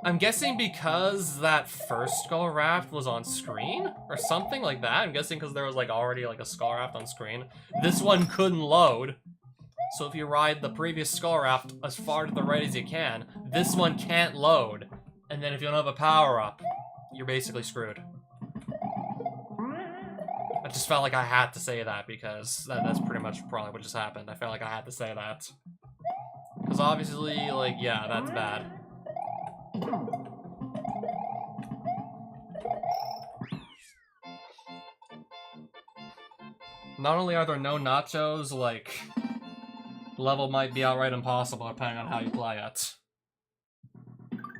I'm guessing because that first skull raft was on screen? Or something like that? I'm guessing because there was, like, already, like, a skull raft on screen. This one couldn't load. So if you ride the previous skull raft as far to the right as you can, this one can't load. And then if you don't have a power-up, you're basically screwed. I just felt like I had to say that because that's pretty much probably what just happened. I felt like I had to say that. Because obviously, like, yeah, that's bad. Not only are there no nachos, like, the level might be outright impossible depending on how you play it.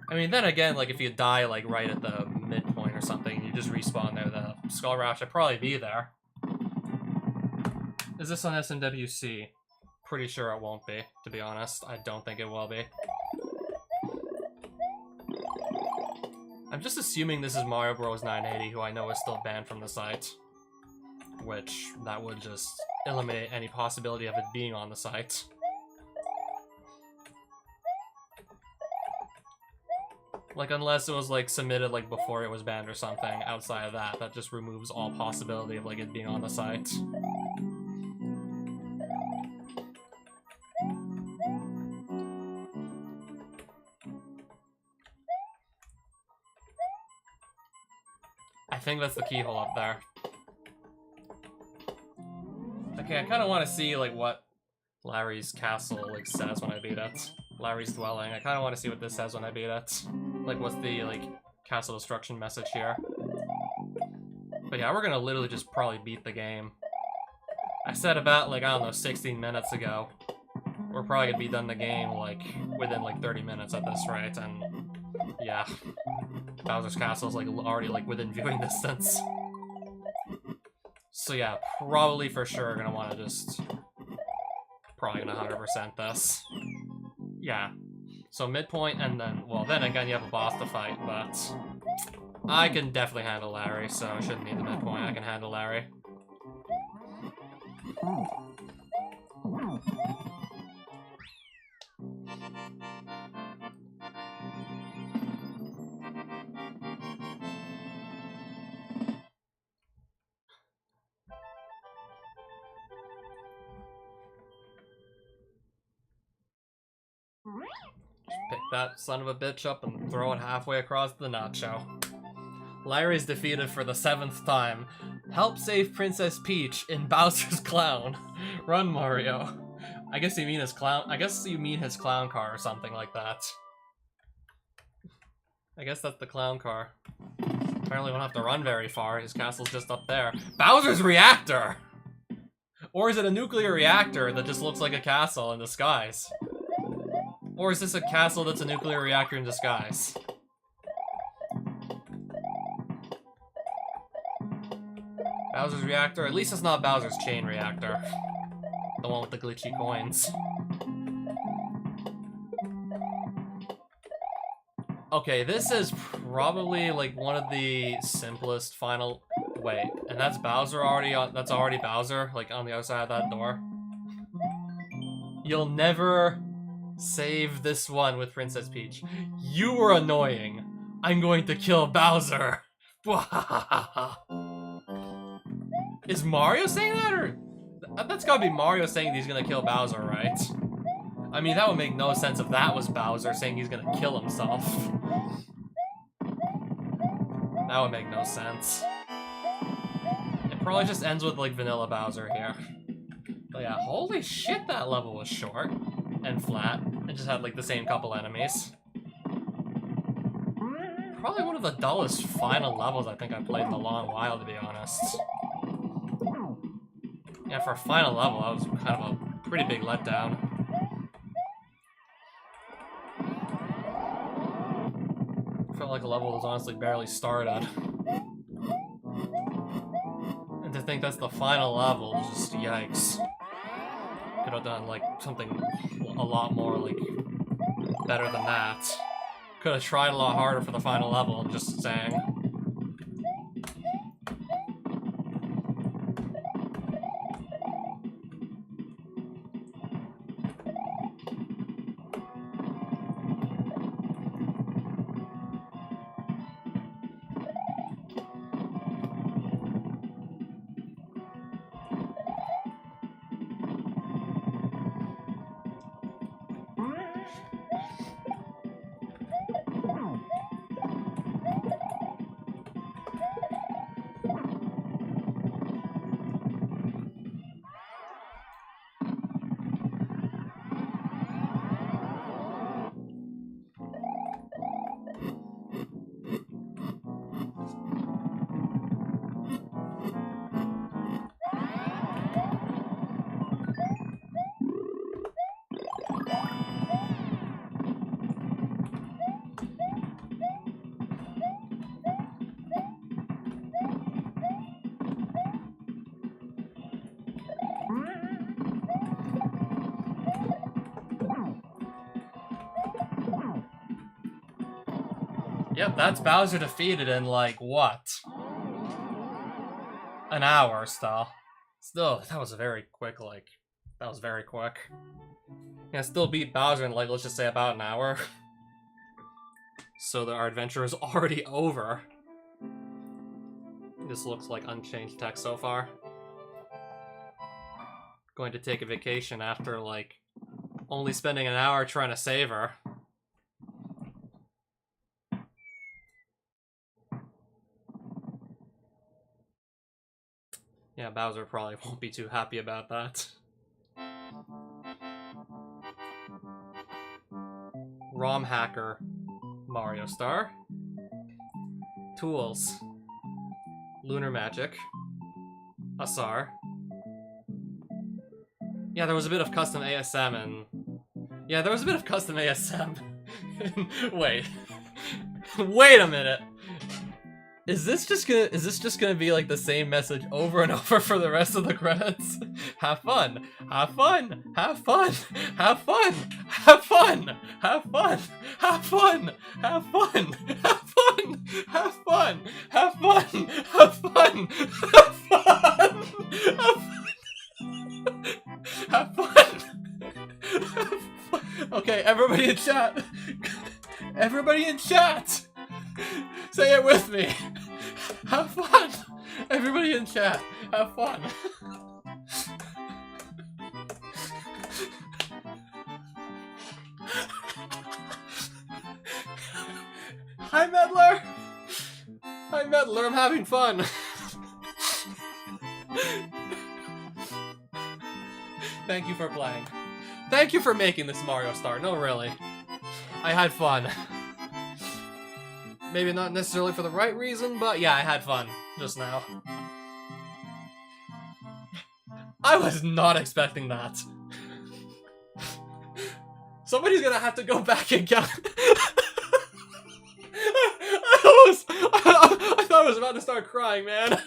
I mean, then again, like, if you die, like, right at the midpoint or something, you just respawn there, the skull raft should probably be there. Is this on SMWC? Pretty sure it won't be, to be honest. I don't think it will be. I'm just assuming this is Mario Bros 980, who I know is still banned from the site. Which, that would just eliminate any possibility of it being on the site. Like, unless it was, like, submitted, like, before it was banned or something. Outside of that, that just removes all possibility of, like, it being on the site. I think that's the keyhole up there. Okay, I kind of want to see, like, what Larry's castle, like, says when I beat it. Larry's dwelling. I kind of want to see what this says when I beat it. Like, what's the, like, castle destruction message here. But yeah, we're gonna literally just probably beat the game. I said about, like, I don't know, 16 minutes ago. We're probably gonna be done the game, like, within, like, 30 minutes at this rate, and... yeah. Bowser's Castle's, like, already, like, within viewing distance. So yeah, probably for sure gonna want to just... probably gonna 100% this. Yeah. So midpoint, and then, well, then again you have a boss to fight, but... I can definitely handle Larry, so I shouldn't need the midpoint. I can handle Larry. Pick that son of a bitch up and throw it halfway across the nacho. Larry's defeated for the 7th time. Help save Princess Peach in Bowser's Clown. Run, Mario. I guess you mean his clown. I guess you mean his clown car or something like that. I guess that's the clown car. Apparently, we don't have to run very far. His castle's just up there. Bowser's reactor. Or is it a nuclear reactor that just looks like a castle in disguise? Or is this a castle that's a nuclear reactor in disguise? Bowser's reactor? At least it's not Bowser's chain reactor. The one with the glitchy coins. Okay, this is probably like one of the simplest final... Wait, and that's Bowser already on... That's already Bowser, like on the other side of that door. You'll never... save this one with Princess Peach. You were annoying. I'm going to kill Bowser. Is Mario saying that, or... That's gotta be Mario saying he's gonna kill Bowser, right? I mean, that would make no sense if that was Bowser saying he's gonna kill himself. That would make no sense. It probably just ends with, like, vanilla Bowser here. But yeah, holy shit, that level was short. And flat. And just had, like, the same couple enemies. Probably one of the dullest final levels I think I've played in a long while, to be honest. Yeah, for a final level, that was kind of a pretty big letdown. Felt like a level was honestly barely started. And to think that's the final level is just yikes. Could have done, like, something a lot more, like, better than that. Could have tried a lot harder for the final level, I'm just saying. Yep, that's Bowser defeated in, like, what? An hour, still. Still, that was very quick, like... That was very quick. Yeah, still beat Bowser in, like, let's just say about an hour. So our adventure is already over. This looks like unchanged text so far. Going to take a vacation after, like, only spending an hour trying to save her. Yeah, Bowser probably won't be too happy about that. ROM hacker Mario Star. Tools. Lunar Magic. Asar. Yeah, there was a bit of custom ASM and... Yeah, there was a bit of custom ASM. Wait. Wait a minute. Is this just gonna be like the same message over and over for the rest of the credits? Have fun. Have fun. Have fun. Have fun. Have fun. Have fun. Have fun. Have fun. Have fun. Have fun. Have fun. Have fun. Have fun. Have fun. Okay, everybody in chat. Everybody in chat. Say it with me. Have fun. Everybody in chat. Have fun. Hi, Medler. Hi, Medler. I'm having fun. Thank you for playing. Thank you for making this Mario Star. No, really. I had fun. Maybe not necessarily for the right reason, but yeah, I had fun just now. I was not expecting that. Somebody's gonna have to go back and count. I thought I was about to start crying, man.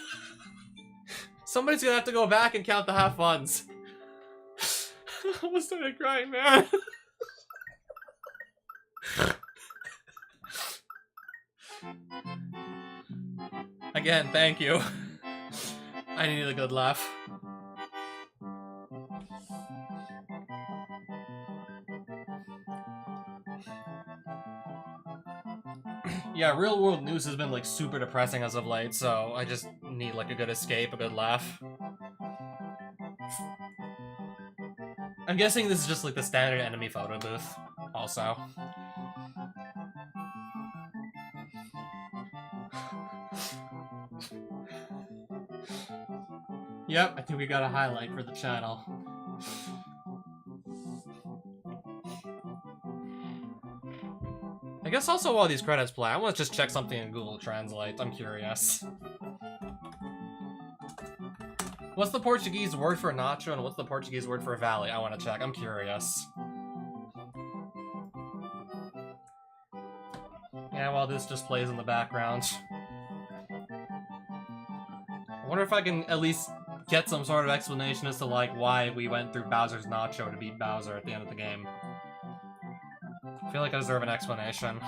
Somebody's gonna have to go back and count the half funds. I almost started crying, man. Again, thank you. I needed a good laugh. Yeah, real world news has been like super depressing as of late, so I just need like a good escape, a good laugh. I'm guessing this is just like the standard enemy photo booth, also. Yep, I think we got a highlight for the channel. I guess also while these credits play, I want to just check something in Google Translate. I'm curious. What's the Portuguese word for nacho and what's the Portuguese word for valley? I want to check. I'm curious. Yeah, while this just plays in the background. I wonder if I can at least get some sort of explanation as to like why we went through Bowser's Nacho to beat Bowser at the end of the game. I feel like I deserve an explanation.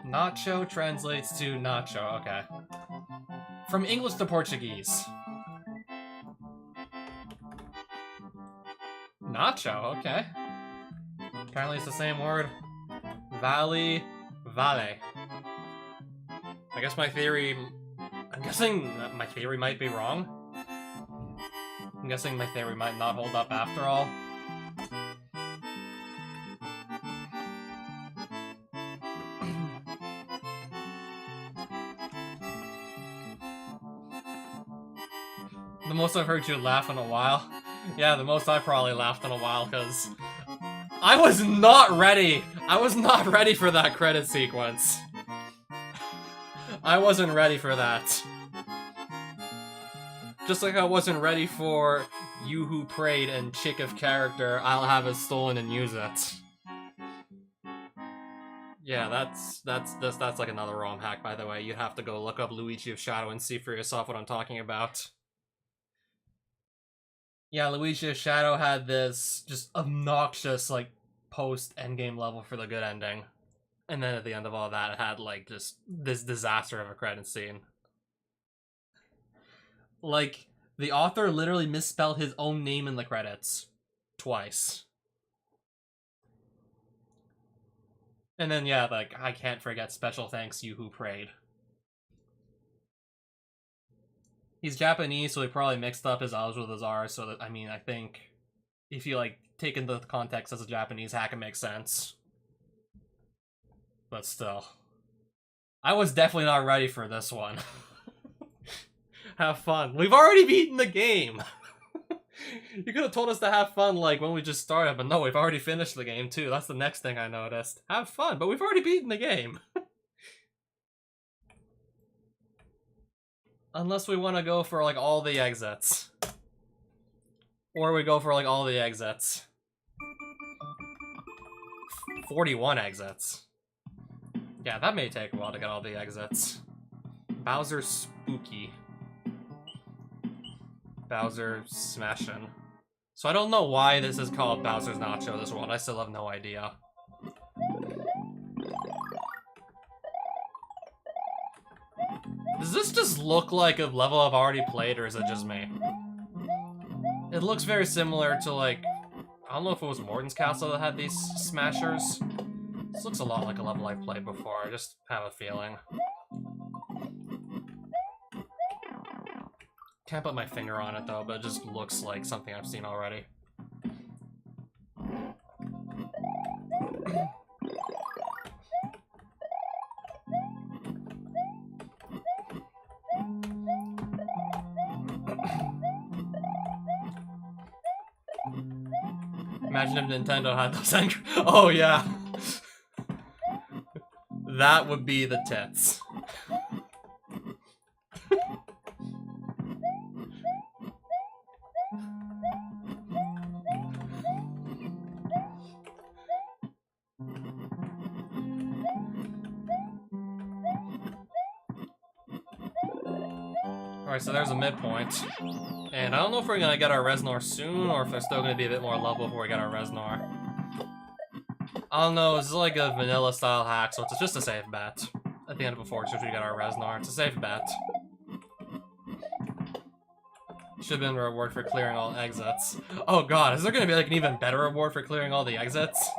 Nacho translates to nacho, okay. From English to Portuguese. Nacho, okay. Apparently it's the same word. Valley, vale. I guess I'm guessing that my theory might be wrong. I'm guessing my theory might not hold up after all. The most I've heard you laugh in a while. Yeah, the most I probably laughed in a while, because I was not ready. I was not ready for that credit sequence. I wasn't ready for that. Just like I wasn't ready for You Who Prayed and Chick of Character, I'll have it stolen and use it. Yeah, that's like another ROM hack, by the way. You'd have to go look up Luigi of Shadow and see for yourself what I'm talking about. Yeah, Luigi of Shadow had this just obnoxious, like, post-endgame level for the good ending. And then at the end of all that, it had, like, just this disaster of a credit scene. Like, the author literally misspelled his own name in the credits. Twice. And then, yeah, like, I can't forget special thanks you who prayed. He's Japanese, so he probably mixed up his R's with his R's, so that, I mean, I think if you, like, take into the context as a Japanese hack, it makes sense. But still. I was definitely not ready for this one. Have fun. We've already beaten the game! You could have told us to have fun, like, when we just started, but no, we've already finished the game, too. That's the next thing I noticed. Have fun, but we've already beaten the game. Unless we want to go for, like, all the exits. Or we go for, like, all the exits. 41 exits. Yeah, that may take a while to get all the exits. Bowser Spooky. Bowser Smashin'. So I don't know why this is called Bowser's Nacho, this one. I still have no idea. Does this just look like a level I've already played, or is it just me? It looks very similar to, like, I don't know if it was Morton's Castle that had these smashers. This looks a lot like a level I've played before, I just have a feeling. Can't put my finger on it though, but it just looks like something I've seen already. Imagine if Nintendo had those oh yeah. That would be the tits. Alright, so there's a midpoint. And I don't know if we're gonna get our Reznor soon, or if there's still gonna be a bit more level before we get our Reznor. I don't know, this is like a vanilla style hack, so it's just a safe bet. At the end of a fork, should we get our Reznor? It's a safe bet. Should have been a reward for clearing all exits. Oh god, is there gonna be like an even better reward for clearing all the exits?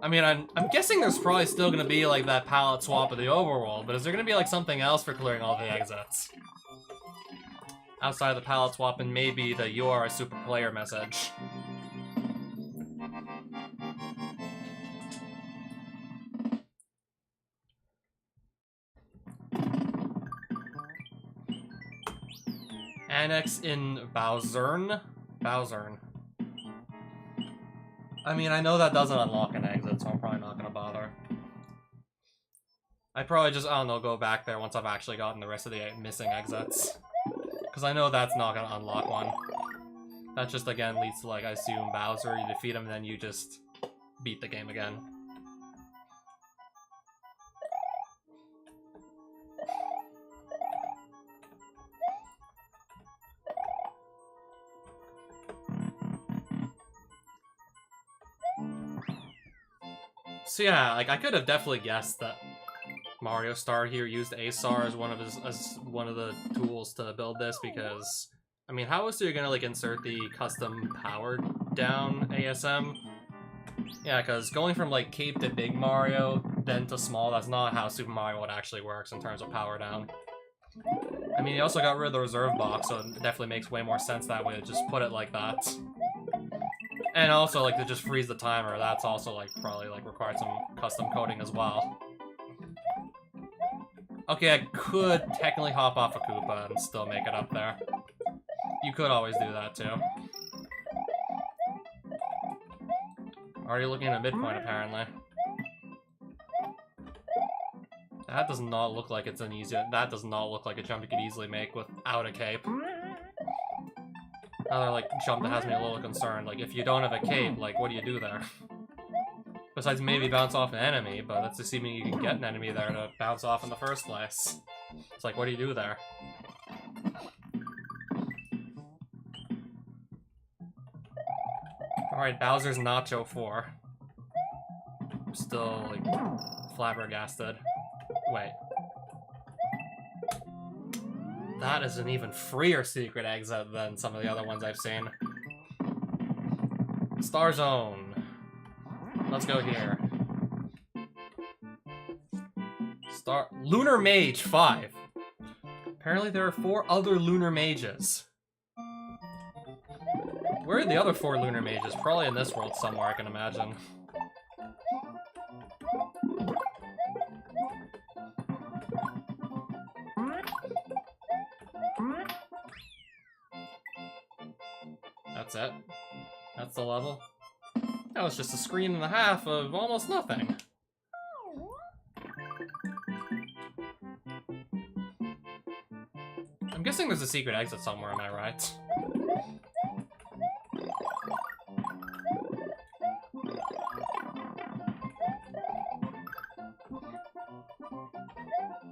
I mean, I'm guessing there's probably still gonna be like that palette swap of the overworld, but is there gonna be like something else for clearing all the exits? Outside of the palette swap and maybe the "you are a super player" message. Annex in Bowsern? Bowsern. I mean, I know that doesn't unlock an exit, so I'm probably not gonna bother. I'd probably just, I don't know, go back there once I've actually gotten the rest of the missing exits. Because I know that's not gonna unlock one. That just, again, leads to, like, I assume Bowser, you defeat him, and then you just beat the game again. So yeah, like, I could have definitely guessed that Mario Star here used ASAR as one of the tools to build this, because I mean, how else are you gonna like insert the custom powered down ASM? Yeah, because going from like Cape to Big Mario, then to small, that's not how Super Mario World actually works in terms of power down. I mean, you also got rid of the reserve box, so it definitely makes way more sense that way to just put it like that. And also, like, to just freeze the timer, that's also, like, probably, like, required some custom coding as well. Okay, I could technically hop off a Koopa and still make it up there. You could always do that, too. Already looking at a midpoint, apparently. That does not look like it's an easy... That does not look like a jump you could easily make without a cape. Another, like, jump that has me a little concerned. Like, if you don't have a cape, like, what do you do there? Besides maybe bounce off an enemy, but that's assuming you can get an enemy there to bounce off in the first place. It's like, what do you do there? Alright, Bowser's Nacho 4. I'm still, like, flabbergasted. Wait. That is an even freer secret exit than some of the other ones I've seen. Star Zone. Let's go here. Lunar Mage 5. Apparently there are 4 other Lunar Mages. Where are the other 4 Lunar Mages? Probably in this world somewhere, I can imagine. That's it. That's the level. That was just a screen and a half of almost nothing. I'm guessing there's a secret exit somewhere, am I right?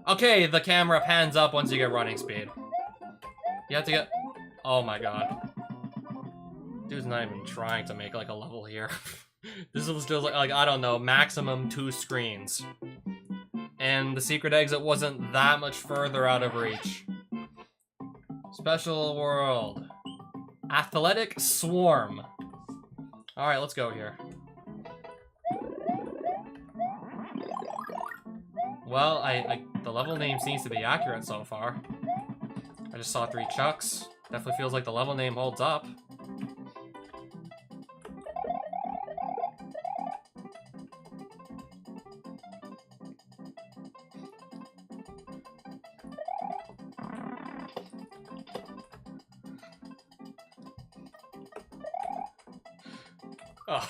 Okay, the camera pans up once you get running speed. You have to get... Oh my god. Dude's not even trying to make like a level here. This was just like, I don't know, maximum 2 screens. And the secret exit wasn't that much further out of reach. Special world. Athletic Swarm. Alright, let's go here. Well, the level name seems to be accurate so far. I just saw 3 chucks. Definitely feels like the level name holds up. Oh.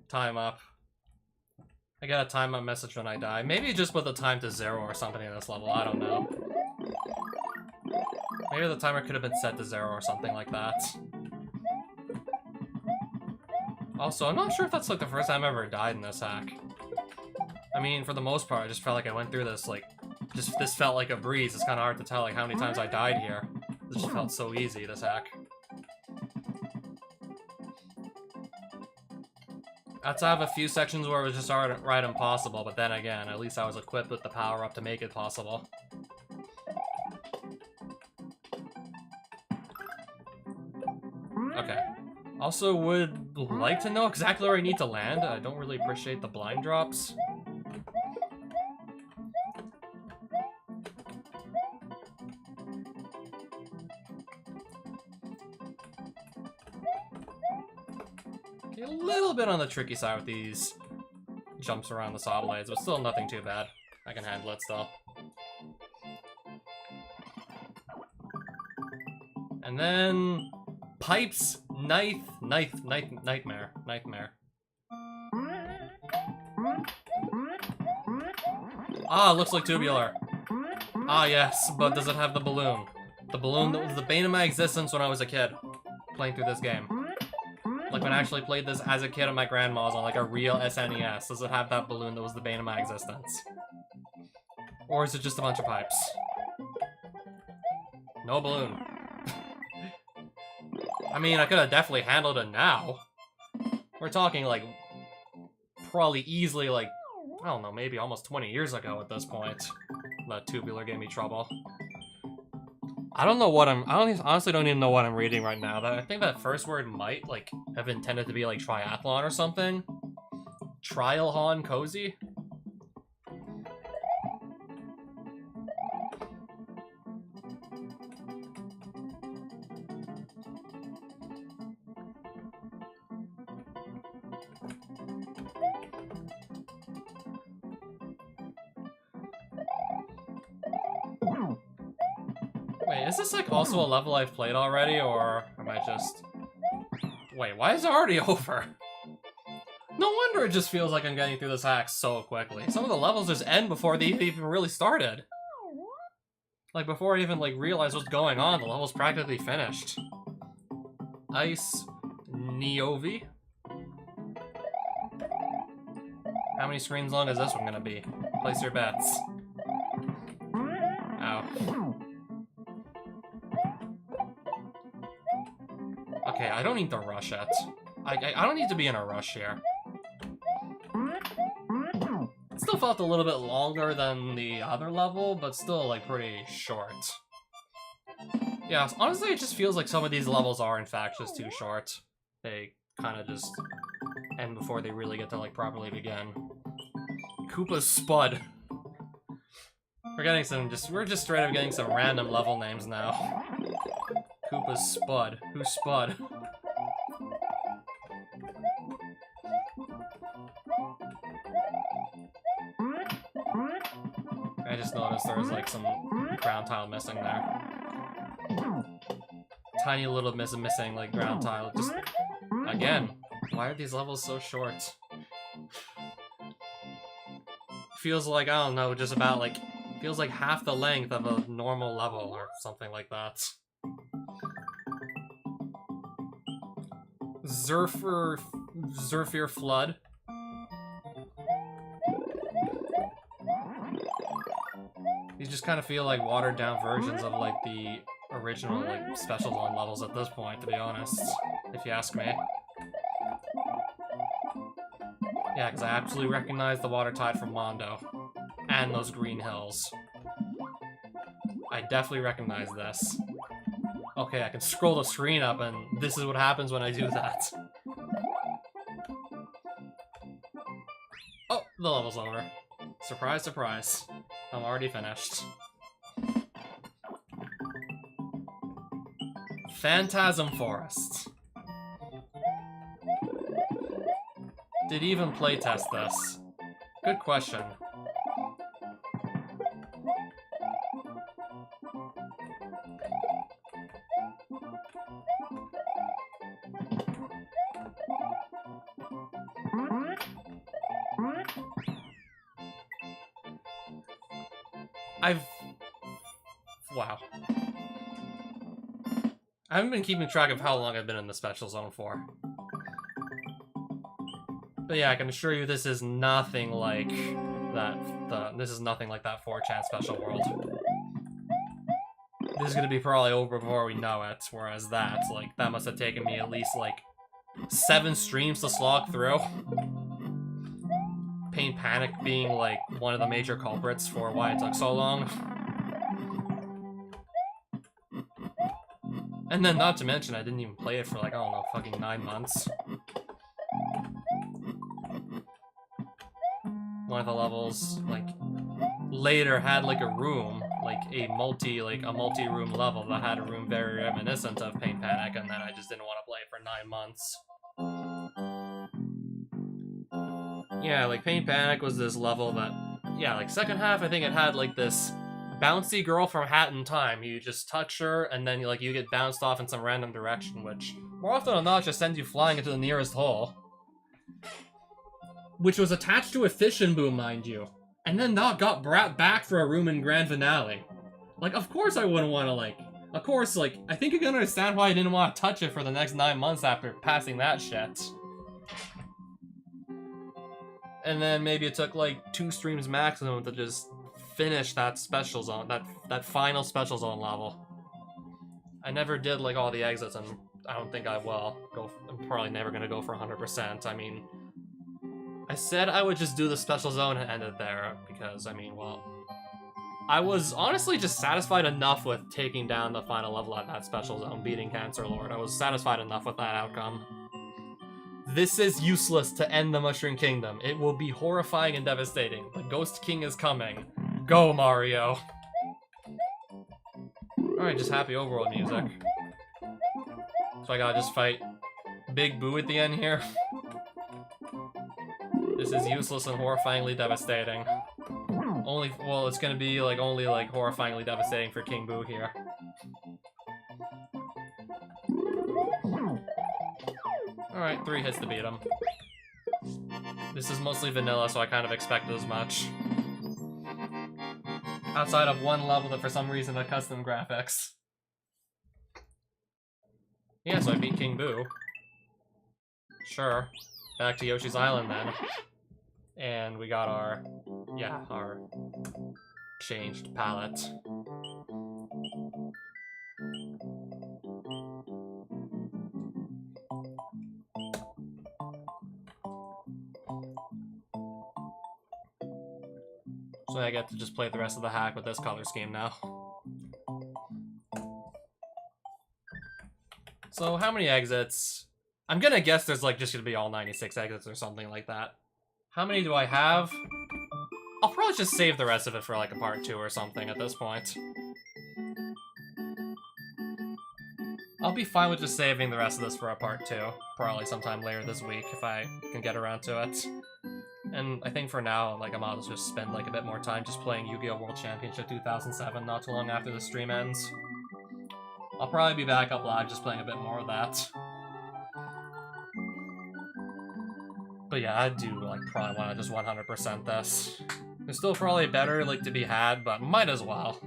Time up. I got a time up message when I die. Maybe just put the time to 0 or something in this level, I don't know. Maybe the timer could have been set to 0 or something like that. Also, I'm not sure if that's like the first time I ever died in this hack. I mean, for the most part, I just felt like I went through this, like, this felt like a breeze. It's kind of hard to tell, like, how many times I died here. This just felt so easy, this hack. I had to have a few sections where it was just right impossible, but then again, at least I was equipped with the power-up to make it possible. Okay. Also, would like to know exactly where I need to land. I don't really appreciate the blind drops. Okay, a little bit on the tricky side with these jumps around the saw blades, but still nothing too bad. I can handle it still. And then... Pipes, nightmare. Ah, looks like tubular. Ah, yes, but does it have the balloon? The balloon that was the bane of my existence when I was a kid, playing through this game. Like when I actually played this as a kid at my grandma's on like a real SNES. Does it have that balloon that was the bane of my existence? Or is it just a bunch of pipes? No balloon. I mean, I could have definitely handled it now. We're talking, like, probably easily, like, I don't know, maybe almost 20 years ago at this point. The tubular gave me trouble. I don't know what I honestly don't even know what I'm reading right now. I think that first word might, like, have intended to be, like, triathlon or something. Trialhon cozy? Wait, is this like also a level I've played already, or am I just... Wait, why is it already over? No wonder it just feels like I'm getting through this hack so quickly. Some of the levels just end before they even really started. Like, before I even, like, realized what's going on, the level's practically finished. Ice Neovi. How many screens long is this one gonna be? Place your bets. Ow. I don't need to rush it. I don't need to be in a rush here. It still felt a little bit longer than the other level, but still, like, pretty short. Yeah, honestly, it just feels like some of these levels are, in fact, just too short. They kind of just end before they really get to, like, properly begin. Koopa's Spud. We're just straight up getting some random level names now. Koopa's Spud. Who's Spud? I just noticed there was like some ground tile missing there. Tiny little missing like ground tile. Just again, why are these levels so short? Feels like, I don't know, just about like, feels like half the length of a normal level or something like that. Zephyr Flood. These just kind of feel like watered down versions of like the original like special zone levels at this point, to be honest, if you ask me. Yeah, because I absolutely recognize the water tide from Mondo and those green hills. I definitely recognize this. Okay, I can scroll the screen up and this is what happens when I do that. Oh, the level's over. Surprise, surprise. I'm already finished. Phantasm Forest. Did even playtest this? Good question. Wow. I haven't been keeping track of how long I've been in the special zone for. But yeah, I can assure you this is nothing like that. This is nothing like that 4chan special world. This is gonna be probably over before we know it, whereas that must have taken me at least like 7 streams to slog through. Pain Panic being like one of the major culprits for why it took so long. And then not to mention I didn't even play it for like, I don't know, fucking 9 months. One of the levels, like, later had like a room, like a multi-room level that had a room very reminiscent of Pain Panic, and then I just didn't want to play it for 9 months. Yeah, like Pain Panic was this level that, yeah, like second half I think it had like this bouncy girl from Hat in Time. You just touch her and then you get bounced off in some random direction, which more often than not just sends you flying into the nearest hole. Which was attached to a fishing boom, mind you. And then that got brought back for a room in Grand Finale. Like, of course I wouldn't want to, of course, I think you can understand why I didn't want to touch it for the next 9 months after passing that shit. And then maybe it took, 2 streams maximum to just finish that special zone, that final special zone level. I never did, all the exits, and I don't think I will. I'm probably never gonna go for 100%. I mean, I said I would just do the special zone and end it there, because, I mean, well, I was honestly just satisfied enough with taking down the final level at that special zone, beating Cancer Lord. I was satisfied enough with that outcome. This is useless to end the Mushroom Kingdom. It will be horrifying and devastating. The Ghost King is coming. Go, Mario! Alright, just happy overworld music. So I gotta just fight Big Boo at the end here. This is useless and horrifyingly devastating. Well, it's gonna be only horrifyingly devastating for King Boo here. Alright, 3 hits to beat him. This is mostly vanilla, so I kind of expected as much. Outside of one level that for some reason had custom graphics. Yeah, so I beat King Boo. Sure. Back to Yoshi's Island then. And we got our changed palette. So I get to just play the rest of the hack with this color scheme now. So how many exits? I'm gonna guess there's like just gonna be all 96 exits or something like that. How many do I have? I'll probably just save the rest of it for like a part 2 or something at this point. I'll be fine with just saving the rest of this for a part 2, probably sometime later this week if I can get around to it. And I think for now, like, I might as well just spend like a bit more time just playing Yu-Gi-Oh! World Championship 2007 not too long after the stream ends. I'll probably be back up live just playing a bit more of that. But yeah, I do like probably want to just 100% this. There's still probably better like to be had, but might as well.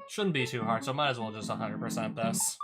Shouldn't be too hard, so might as well just 100% this.